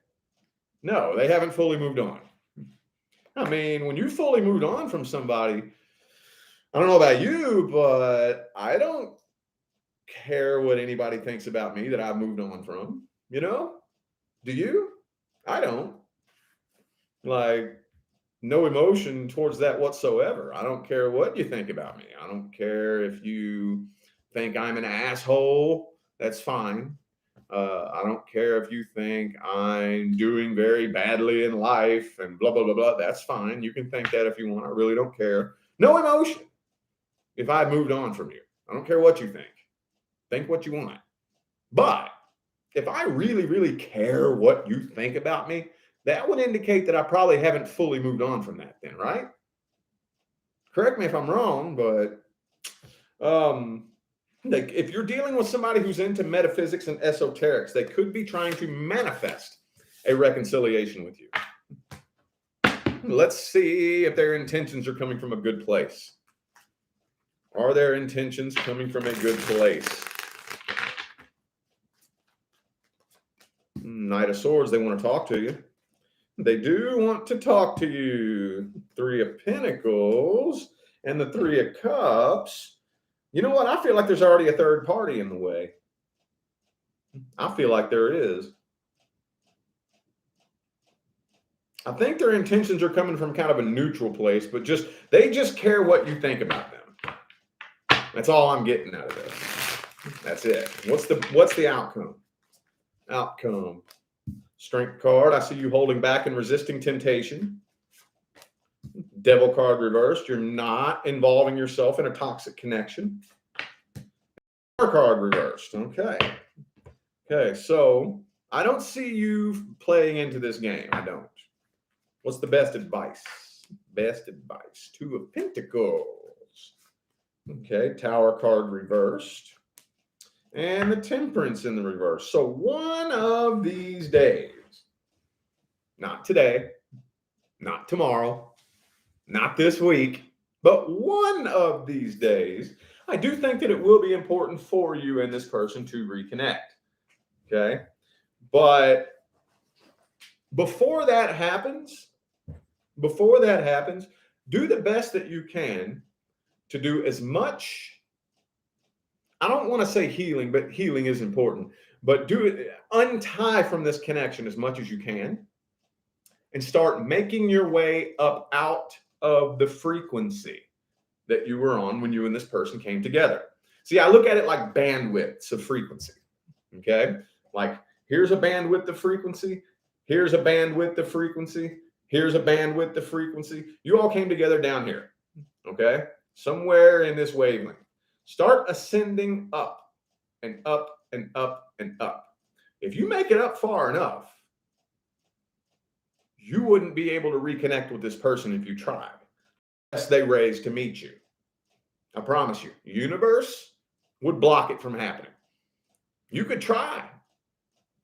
no, they haven't fully moved on. I mean, when you fully moved on from somebody, I don't know about you, but I don't care what anybody thinks about me that I've moved on from, you know? Do you? I don't. Like, no emotion towards that whatsoever. I don't care what you think about me. I don't care if you think I'm an asshole. That's fine. I don't care if you think I'm doing very badly in life and blah, blah, blah, blah. That's fine. You can think that if you want. I really don't care. No emotion if I moved on from you. I don't care what you think. Think what you want. But if I really, really care what you think about me, that would indicate that I probably haven't fully moved on from that then, right? Correct me if I'm wrong, but like if you're dealing with somebody who's into metaphysics and esoterics, they could be trying to manifest a reconciliation with you. Let's see if their intentions are coming from a good place. Are their intentions coming from a good place? Knight of Swords, they want to talk to you. They do want to talk to you. 3 of Pentacles and the 3 of Cups. You know what? I feel like there's already a third party in the way. I feel like there is. I think their intentions are coming from kind of a neutral place, but they just care what you think about them. That's all I'm getting out of this. That's it. What's the outcome? Outcome. Strength card. I see you holding back and resisting temptation. Devil card reversed. You're not involving yourself in a toxic connection. Star card reversed. Okay. Okay. So I don't see you playing into this game. I don't. What's the best advice? Best advice. 2 of Pentacles. Okay. Tower card reversed. And the Temperance in the reverse. So one of these days, not today, not tomorrow, not this week, but one of these days, I do think that it will be important for you and this person to reconnect. Okay. But before that happens, do the best that you can to do as much. I don't want to say healing, but healing is important. But untie from this connection as much as you can. and start making your way up out of the frequency that you were on when you and this person came together. See, I look at it like bandwidths of frequency. Okay. Like here's a bandwidth of frequency. Here's a bandwidth of frequency. Here's a bandwidth of frequency. You all came together down here. Okay. Somewhere in this wavelength. Start ascending up and up and up and up. If you make it up far enough, you wouldn't be able to reconnect with this person if you tried. Unless they raised to meet you. I promise you, the universe would block it from happening. You could try.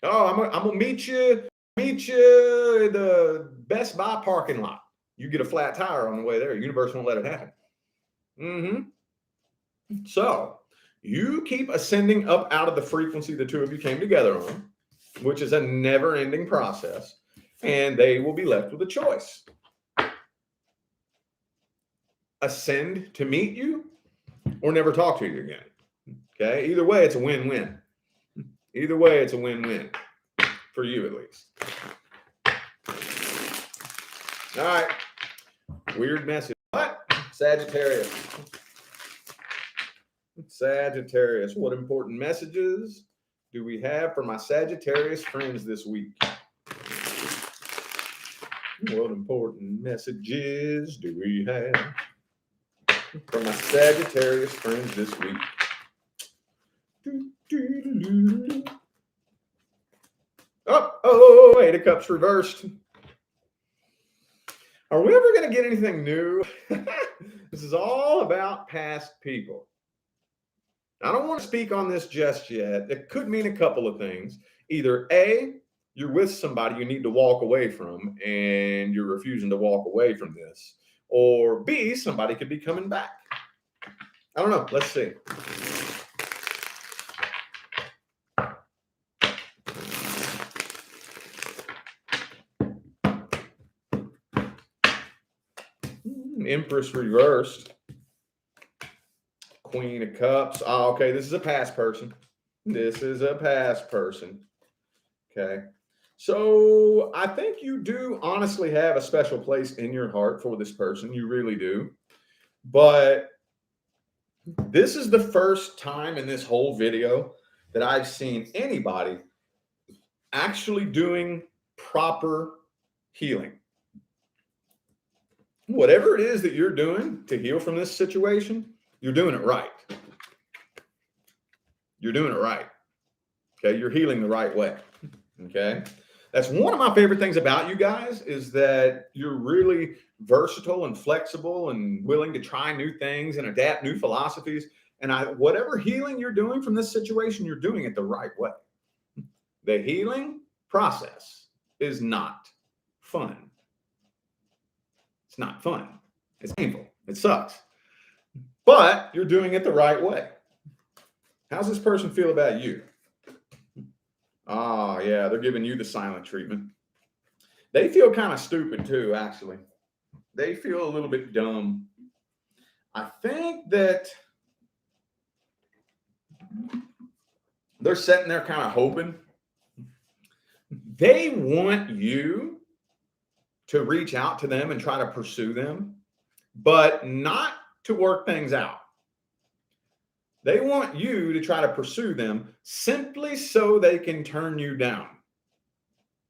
Oh, I'm gonna meet you in the Best Buy parking lot. You get a flat tire on the way there. The universe won't let it happen. So you keep ascending up out of the frequency the two of you came together on, which is a never-ending process, and they will be left with a choice. Ascend to meet you or never talk to you again. Okay. Either way, it's a win-win. Either way, it's a win-win for you at least. All right. Weird message. What? Sagittarius. Sagittarius. What important messages do we have for my Sagittarius friends this week? What important messages do we have for my Sagittarius friends this week? Oh, Eight of Cups reversed. Are we ever going to get anything new? This is all about past people. I don't want to speak on this just yet. It could mean a couple of things. Either A, you're with somebody you need to walk away from and you're refusing to walk away from this. Or B, somebody could be coming back. I don't know. Let's see. Empress reversed. Queen of Cups. Oh, okay, this is a past person. This is a past person. Okay. So I think you do honestly have a special place in your heart for this person. You really do. But this is the first time in this whole video that I've seen anybody actually doing proper healing. Whatever it is that you're doing to heal from this situation, you're doing it right. You're doing it right. Okay. You're healing the right way. Okay. That's one of my favorite things about you guys is that you're really versatile and flexible and willing to try new things and adapt new philosophies. And whatever healing you're doing from this situation, you're doing it the right way. The healing process is not fun. It's not fun. It's painful. It sucks. But you're doing it the right way. How's this person feel about you? Oh, yeah, they're giving you the silent treatment. They feel kind of stupid too, actually. They feel a little bit dumb. I think that they're sitting there kind of hoping. They want you to reach out to them and try to pursue them, but not to work things out. They want you to try to pursue them simply so they can turn you down.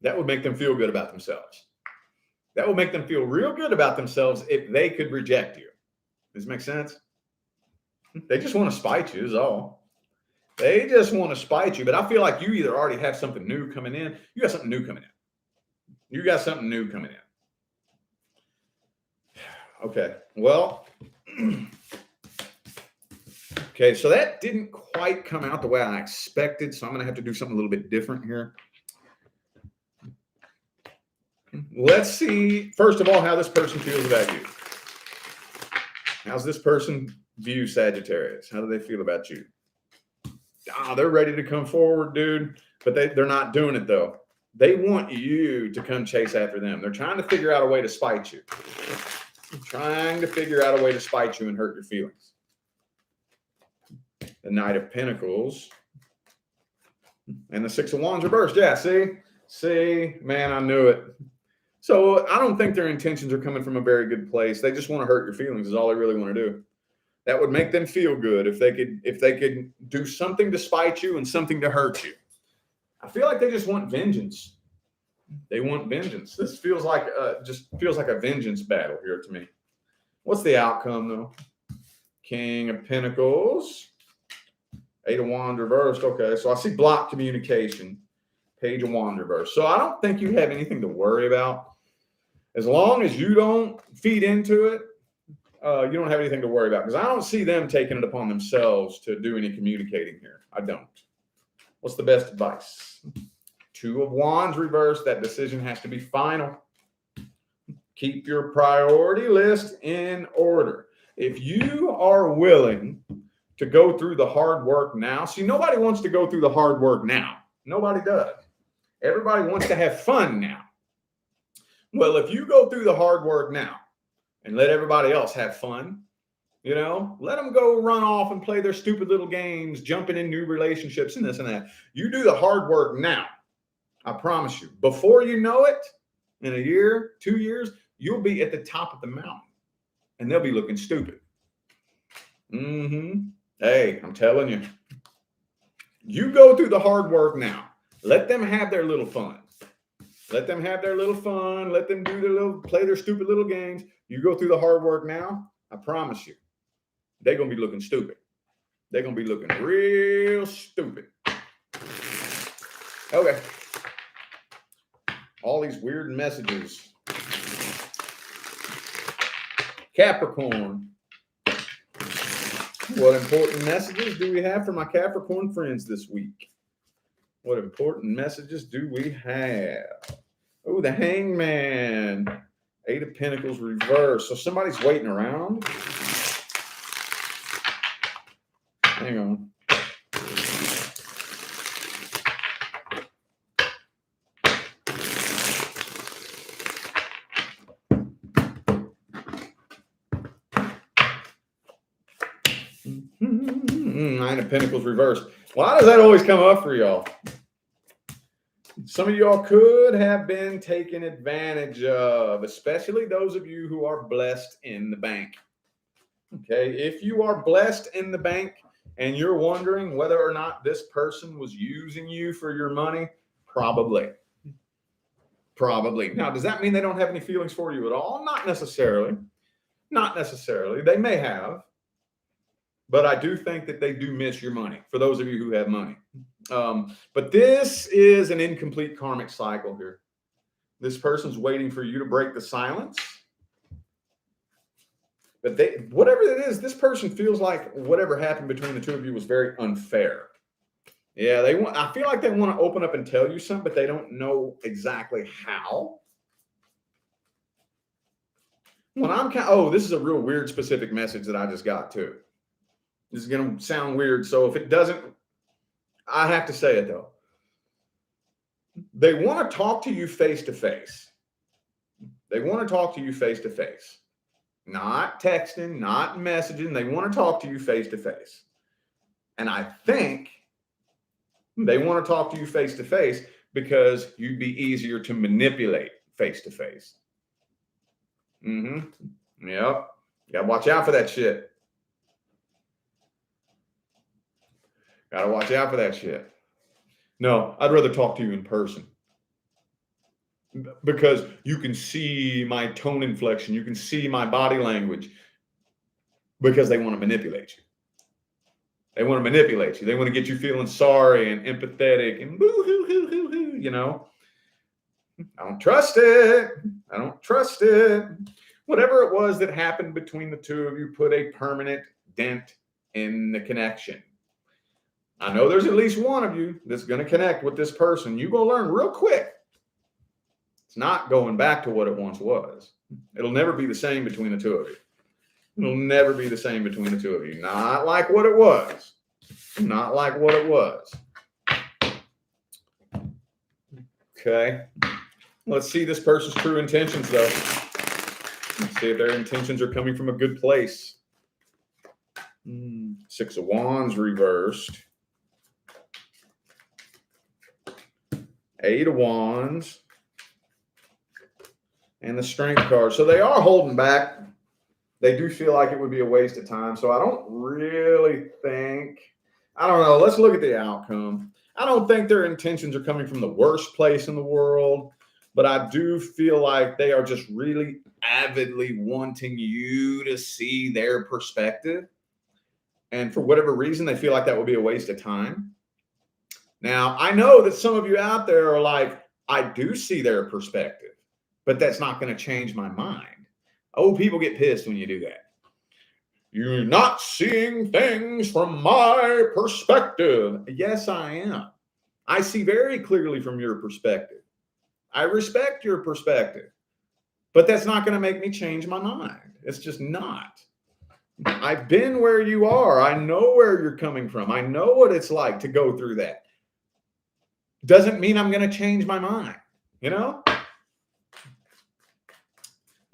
That would make them feel good about themselves. That would make them feel real good about themselves if they could reject you. Does this make sense? They just want to spite you is all. They just want to spite you. But I feel like you either already have something new coming in. You got something new coming in. You got something new coming in. Okay. Well, okay. So that didn't quite come out the way I expected. So I'm going to have to do something a little bit different here. Let's see, first of all, how this person feels about you. How's this person view Sagittarius? How do they feel about you? They're ready to come forward, dude, but they're not doing it, though. They want you to come chase after them. They're trying to figure out a way to spite you. Trying to figure out a way to spite you and hurt your feelings. The Knight of Pentacles. And the Six of Wands reversed. Yeah, see, man, I knew it. So I don't think their intentions are coming from a very good place. They just want to hurt your feelings is all they really want to do. That would make them feel good if they could do something to spite you and something to hurt you. I feel like they just want vengeance. They want vengeance. This feels like just feels like a vengeance battle here to me. What's the outcome though? King of Pentacles, 8 of Wands reversed. Okay, so I see blocked communication. Page of Wands reversed. So I don't think you have anything to worry about. As long as you don't feed into it, you don't have anything to worry about, because I don't see them taking it upon themselves to do any communicating here. I don't. What's the best advice? 2 of Wands reversed. That decision has to be final. Keep your priority list in order. If you are willing to go through the hard work now, see, nobody wants to go through the hard work now. Nobody does. Everybody wants to have fun now. Well, if you go through the hard work now and let everybody else have fun, you know, let them go run off and play their stupid little games, jumping in new relationships and this and that. You do the hard work now. I promise you, before you know it, in a year, 2 years, you'll be at the top of the mountain and they'll be looking stupid. Hey, I'm telling you, you go through the hard work now. Let them have their little fun. Let them have their little fun. Let them do their little, play their stupid little games. You go through the hard work now, I promise you, they're going to be looking stupid. They're going to be looking real stupid. Okay. All these weird messages. Capricorn. What important messages do we have for my Capricorn friends this week? What important messages do we have? Oh, the Hangman. 8 of Pentacles reversed. So somebody's waiting around. Hang on. Nine of Pentacles reversed. Why does that always come up for y'all? Some of y'all could have been taken advantage of, especially those of you who are blessed in the bank. Okay, if you are blessed in the bank and you're wondering whether or not this person was using you for your money, probably. Probably. Now, does that mean they don't have any feelings for you at all? Not necessarily. Not necessarily. They may have. But I do think that they do miss your money, for those of you who have money. But this is an incomplete karmic cycle here. This person's waiting for you to break the silence. But whatever it is, this person feels like whatever happened between the two of you was very unfair. Yeah, I feel like they want to open up and tell you something, but they don't know exactly how. This is a real weird specific message that I just got too. This is going to sound weird. So if it doesn't, I have to say it though. They want to talk to you face to face. They want to talk to you face to face. Not texting, not messaging. They want to talk to you face to face. And I think they want to talk to you face to face because you'd be easier to manipulate face to face. Yep. You gotta watch out for that shit. Gotta watch out for that shit. No, I'd rather talk to you in person. Because you can see my tone inflection. You can see my body language. Because they want to manipulate you. They want to manipulate you. They want to get you feeling sorry and empathetic and boo-hoo-hoo-hoo-hoo, you know. I don't trust it. I don't trust it. Whatever it was that happened between the two of you put a permanent dent in the connection. I know there's at least one of you that's going to connect with this person. You're going to learn real quick. It's not going back to what it once was. It'll never be the same between the two of you. It'll never be the same between the two of you. Not like what it was. Not like what it was. Okay. Let's see this person's true intentions, though. Let's see if their intentions are coming from a good place. 6 of Wands reversed. 8 of Wands. and the Strength card. So they are holding back. They do feel like it would be a waste of time. So I don't really think, I don't know. Let's look at the outcome. I don't think their intentions are coming from the worst place in the world, but I do feel like they are just really avidly wanting you to see their perspective. And for whatever reason, they feel like that would be a waste of time. Now, I know that some of you out there are like, I do see their perspective, but that's not going to change my mind. Oh, people get pissed when you do that. You're not seeing things from my perspective. Yes, I am. I see very clearly from your perspective. I respect your perspective, but that's not going to make me change my mind. It's just not. I've been where you are. I know where you're coming from. I know what it's like to go through that. Doesn't mean I'm going to change my mind, you know?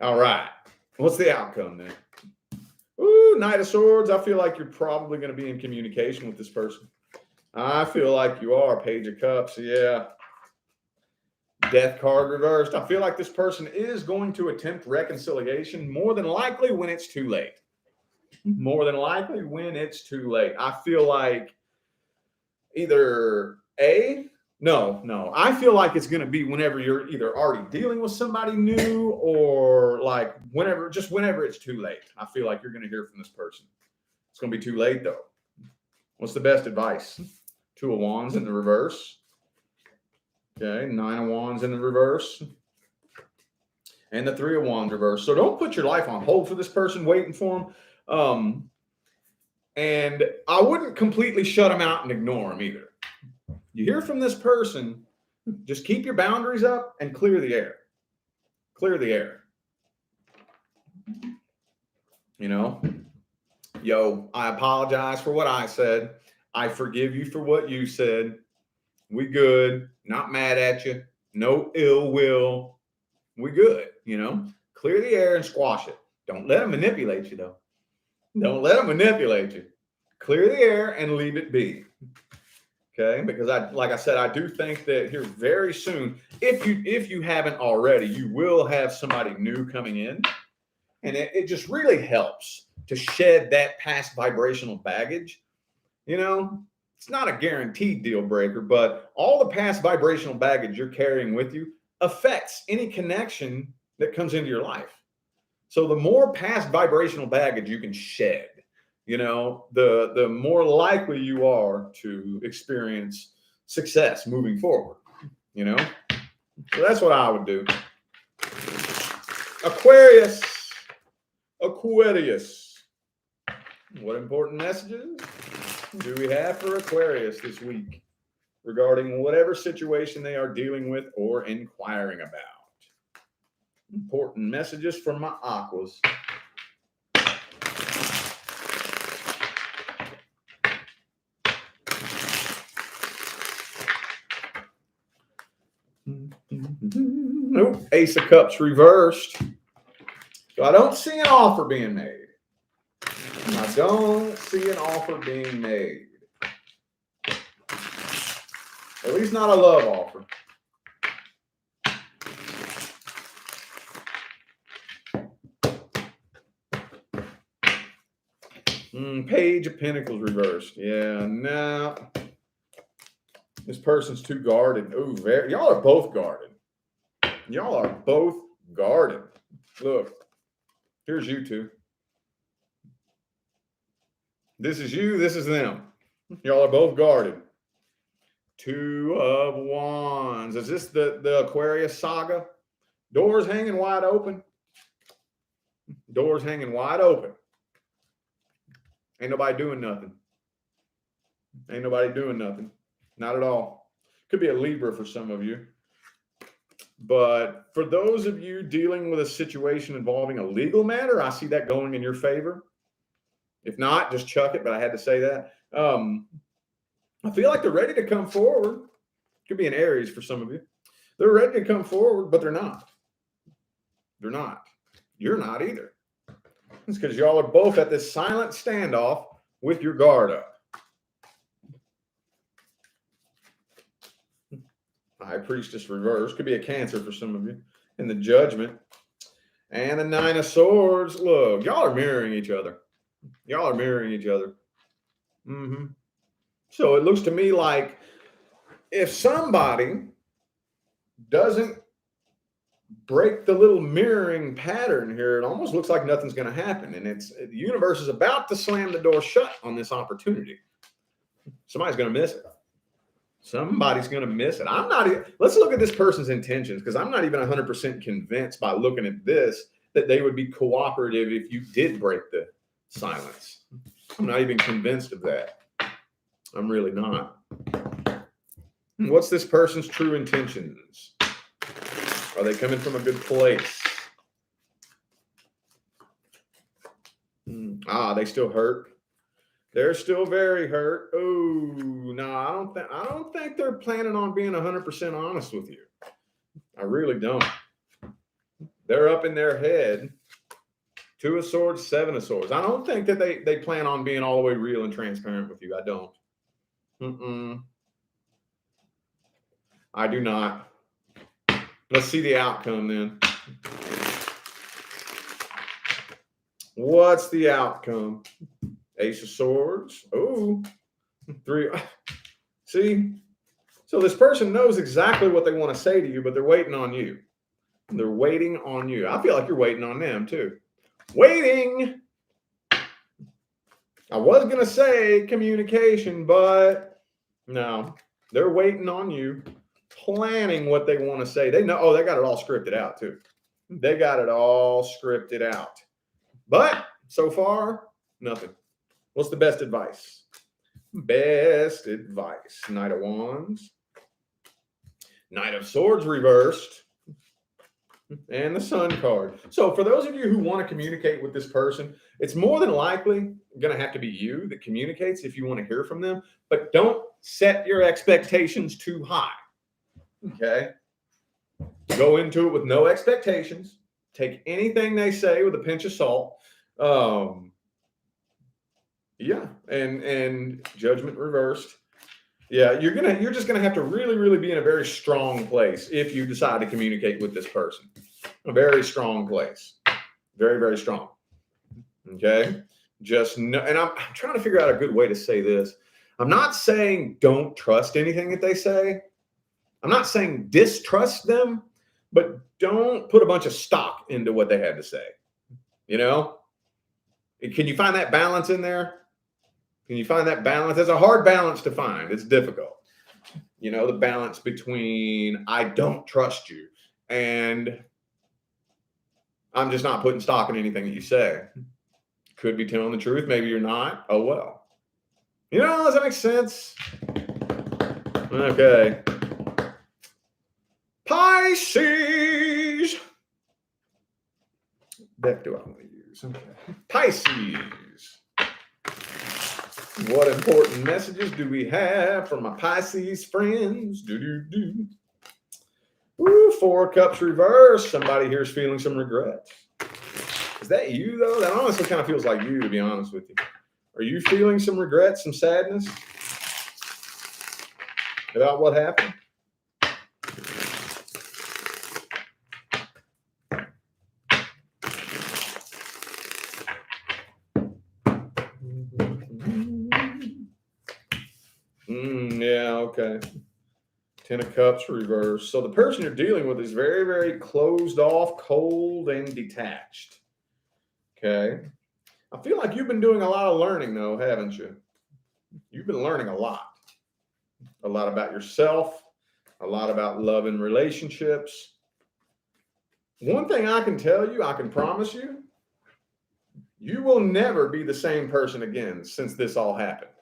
All right. What's the outcome then? Ooh, Knight of Swords. I feel like you're probably going to be in communication with this person. I feel like you are. Page of Cups. Yeah. Death card reversed. I feel like this person is going to attempt reconciliation, more than likely when it's too late. More than likely when it's too late. I feel like either No, I feel like it's going to be whenever you're either already dealing with somebody new or like whenever it's too late. I feel like you're going to hear from this person. It's going to be too late though. What's the best advice? 2 of Wands in the reverse. Okay, 9 of Wands in the reverse. And the 3 of Wands reverse. So don't put your life on hold for this person waiting for them. And I wouldn't completely shut them out and ignore them either. You hear from this person, just keep your boundaries up and clear the air. Clear the air. You know, yo, I apologize for what I said. I forgive you for what you said. We good. Not mad at you. No ill will. We good. You know, clear the air and squash it. Don't let them manipulate you though. Don't let them manipulate you. Clear the air and leave it be. Okay, because like I said, I do think that here very soon, if you haven't already, you will have somebody new coming in. And it just really helps to shed that past vibrational baggage. You know, it's not a guaranteed deal breaker, but all the past vibrational baggage you're carrying with you affects any connection that comes into your life. So the more past vibrational baggage you can shed, you know, the more likely you are to experience success moving forward, you know? So that's what I would do. Aquarius. What important messages do we have for Aquarius this week regarding whatever situation they are dealing with or inquiring about? Important messages from my aquas. Nope. Ace of Cups reversed. So I don't see an offer being made. I don't see an offer being made. At least not a love offer. Page of Pentacles reversed. Yeah, no. This person's too guarded. Oh, y'all are both guarded. Y'all are both guarded. Look, here's you two. This is you, this is them. Y'all are both guarded. 2 of Wands. Is this the Aquarius saga? Doors hanging wide open. Doors hanging wide open. Ain't nobody doing nothing. Ain't nobody doing nothing. Not at all. Could be a Libra for some of you. But for those of you dealing with a situation involving a legal matter, I see that going in your favor. If not, just chuck it, but I had to say that. I feel like they're ready to come forward. Could be an Aries for some of you. They're ready to come forward, but they're not. They're not. You're not either. It's because y'all are both at this silent standoff with your guard up. High Priestess reversed. Could be a Cancer for some of you. And the Judgment. And the Nine of Swords. Look, y'all are mirroring each other. Y'all are mirroring each other. So it looks to me like if somebody doesn't break the little mirroring pattern here, it almost looks like nothing's going to happen. And the universe is about to slam the door shut on this opportunity. Somebody's going to miss it. Somebody's going to miss it. Let's look at this person's intentions, because I'm not even 100% convinced by looking at this that they would be cooperative if you did break the silence. I'm not even convinced of that. I'm really not. What's this person's true intentions? Are they coming from a good place? They still hurt. They're still very hurt. Oh, no, I don't think they're planning on being 100% honest with you. I really don't. They're up in their head. 2 of Swords, 7 of Swords. I don't think that they plan on being all the way real and transparent with you. I don't. I do not. Let's see the outcome then. What's the outcome? Ace of Swords. Oh, 3. See? So this person knows exactly what they want to say to you, but they're waiting on you. They're waiting on you. I feel like you're waiting on them too. Waiting. I was going to say communication, but no. They're waiting on you, planning what they want to say. They know, they got it all scripted out too. They got it all scripted out. But so far, nothing. What's the best advice? Best advice. Knight of Wands. Knight of Swords reversed. And the Sun card. So for those of you who want to communicate with this person, it's more than likely going to have to be you that communicates if you want to hear from them. But don't set your expectations too high. Okay? Go into it with no expectations. Take anything they say with a pinch of salt. And Judgment reversed. Yeah, you're just gonna have to really, really be in a very strong place if you decide to communicate with this person. A very strong place. Very, very strong. Okay? Just know, and I'm trying to figure out a good way to say this. I'm not saying don't trust anything that they say. I'm not saying distrust them, but don't put a bunch of stock into what they had to say. You know? Can you find that balance in there? Can you find that balance? It's a hard balance to find. It's difficult. You know, the balance between I don't trust you and I'm just not putting stock in anything that you say. Could be telling the truth. Maybe you're not. Oh, well. You know, does that make sense? Okay. Pisces. Deck do I want to use? Okay. Pisces. What important messages do we have from my Pisces friends? Ooh, 4 Cups reverse. Somebody here is feeling some regret. Is that you, though? That honestly kind of feels like you, to be honest with you. Are you feeling some regret, some sadness about what happened? Yeah, okay. 10 of Cups reverse. So the person you're dealing with is very, very closed off, cold, and detached. Okay. I feel like you've been doing a lot of learning, though, haven't you? You've been learning a lot. A lot about yourself, a lot about love and relationships. One thing I can tell you, I can promise you, you will never be the same person again since this all happened.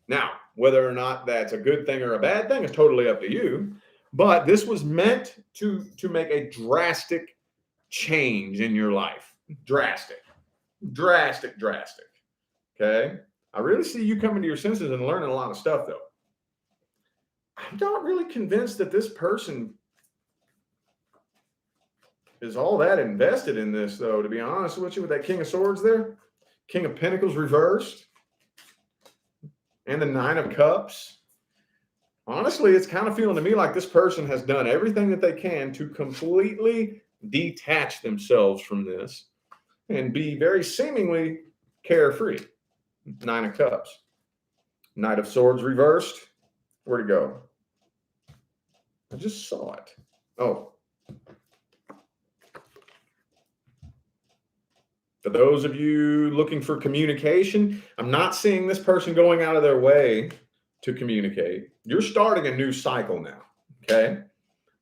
Now, whether or not that's a good thing or a bad thing is totally up to you. But this was meant to make a drastic change in your life. Drastic. Okay? I really see you coming to your senses and learning a lot of stuff, though. I'm not really convinced that this person is all that invested in this, though, to be honest with you, with that King of Swords there. King of Pentacles reversed. And the 9 of Cups. Honestly, it's kind of feeling to me like this person has done everything that they can to completely detach themselves from this and be very seemingly carefree. 9 of Cups. Knight of Swords reversed. Where'd it go? I just saw it. Oh. For those of you looking for communication, I'm not seeing this person going out of their way to communicate. You're starting a new cycle now, okay?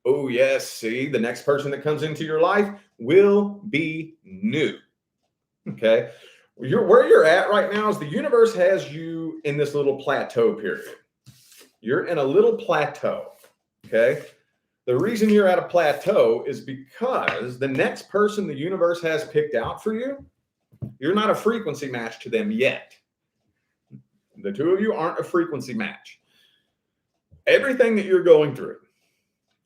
Oh, yes, see, the next person that comes into your life will be new, okay? Where you're at right now is the universe has you in this little plateau period. You're in a little plateau, okay? The reason you're at a plateau is because the next person the universe has picked out for you, you're not a frequency match to them yet. The two of you aren't a frequency match. Everything that you're going through,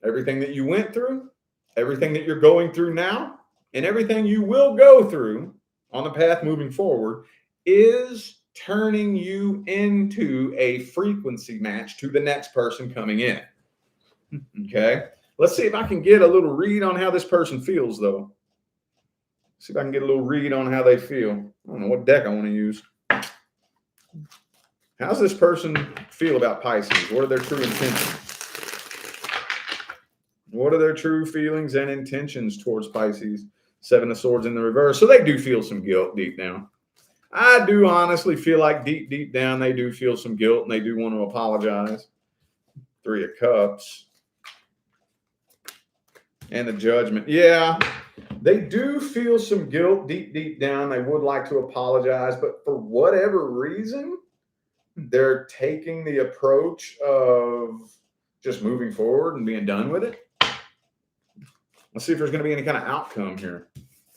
everything that you went through, everything that you're going through now, and everything you will go through on the path moving forward is turning you into a frequency match to the next person coming in. Okay, let's see if I can get a little read on how this person feels, though. See if I can get a little read on how they feel. I don't know what deck I want to use. How's this person feel about Pisces? What are their true intentions? What are their true feelings and intentions towards Pisces? 7 of Swords in the reverse. So they do feel some guilt deep down. I do honestly feel like deep down they do feel some guilt and they do want to apologize. 3 of Cups. And the Judgment. Yeah, they do feel some guilt deep down. They would like to apologize, but for whatever reason, they're taking the approach of just moving forward and being done with it. Let's see if there's going to be any kind of outcome here.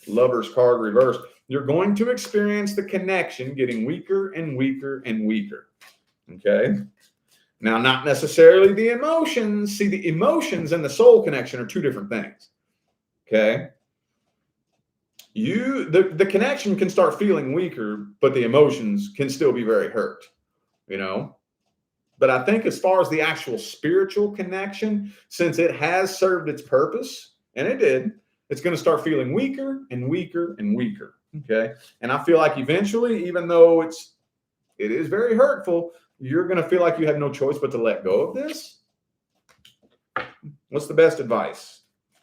Lover's card reversed. You're going to experience the connection getting weaker and weaker and weaker. Okay. Now, not necessarily the emotions. See, the emotions and the soul connection are two different things. Okay. The connection can start feeling weaker, but the emotions can still be very hurt, you know. But I think as far as the actual spiritual connection, since it has served its purpose, and it did, it's going to start feeling weaker and weaker and weaker. Okay. And I feel like eventually, even though it is very hurtful, you're going to feel like you have no choice but to let go of this. What's the best advice?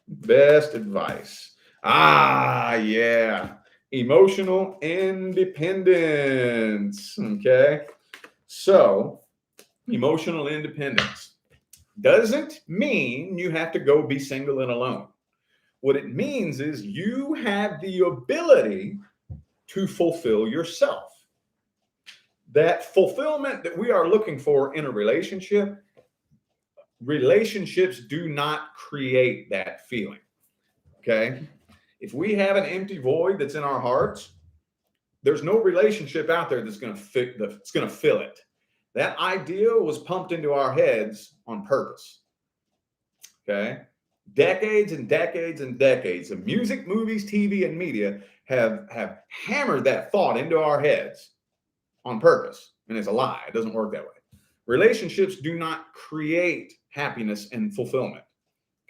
Best advice. Ah, yeah. Emotional independence. Okay. So, emotional independence doesn't mean you have to go be single and alone. What it means is you have the ability to fulfill yourself. That fulfillment that we are looking for in a relationship, relationships do not create that feeling. Okay? If we have an empty void that's in our hearts, there's no relationship out there that's going to fill it. That idea was pumped into our heads on purpose. Okay? Decades and decades and decades of music, movies, TV, and media have hammered that thought into our heads on purpose. And it's a lie. It doesn't work that way. Relationships do not create happiness and fulfillment.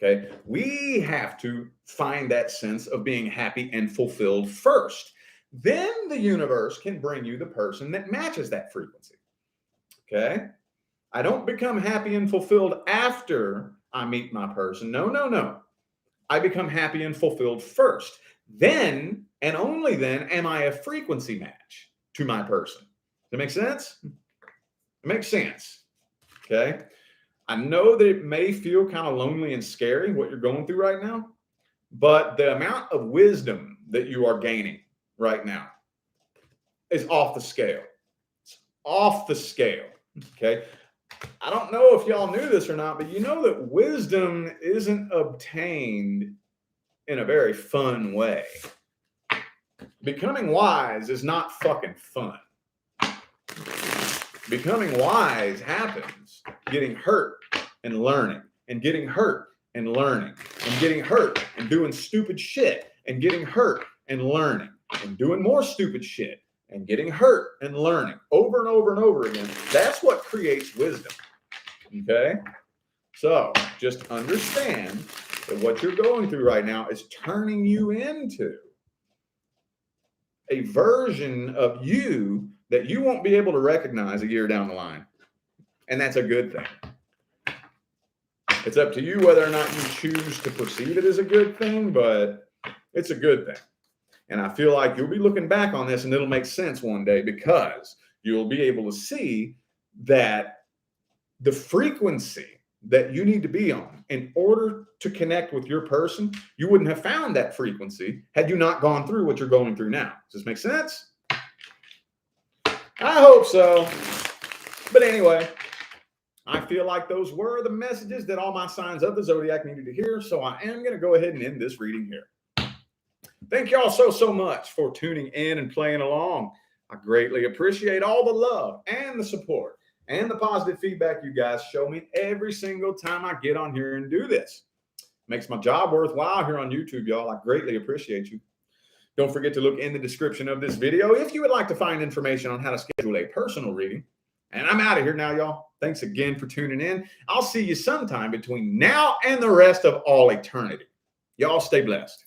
Okay? We have to find that sense of being happy and fulfilled first. Then the universe can bring you the person that matches that frequency. Okay? I don't become happy and fulfilled after I meet my person. No. I become happy and fulfilled first. Then, and only then, am I a frequency match to my person. Does that make sense? It makes sense. Okay? I know that it may feel kind of lonely and scary, what you're going through right now, but the amount of wisdom that you are gaining right now is off the scale. It's off the scale. Okay? I don't know if y'all knew this or not, but you know that wisdom isn't obtained in a very fun way. Becoming wise is not fucking fun. Becoming wise happens getting hurt and learning, and getting hurt and learning, and getting hurt and doing stupid shit, and getting hurt and learning, and doing more stupid shit, and getting hurt and learning over and over and over again. That's what creates wisdom. Okay? So just understand that what you're going through right now is turning you into a version of you that you won't be able to recognize a year down the line. And that's a good thing. It's up to you whether or not you choose to perceive it as a good thing, but it's a good thing. And I feel like you'll be looking back on this and it'll make sense one day, because you'll be able to see that the frequency that you need to be on in order to connect with your person, you wouldn't have found that frequency had you not gone through what you're going through now. Does this make sense? I hope so. But anyway, I feel like those were the messages that all my signs of the zodiac needed to hear. So I am going to go ahead and end this reading here. Thank y'all so much for tuning in and playing along. I greatly appreciate all the love and the support and the positive feedback you guys show me every single time I get on here and do this. Makes my job worthwhile here on YouTube, y'all. I greatly appreciate you. Don't forget to look in the description of this video if you would like to find information on how to schedule a personal reading. And I'm out of here now, y'all. Thanks again for tuning in. I'll see you sometime between now and the rest of all eternity. Y'all stay blessed.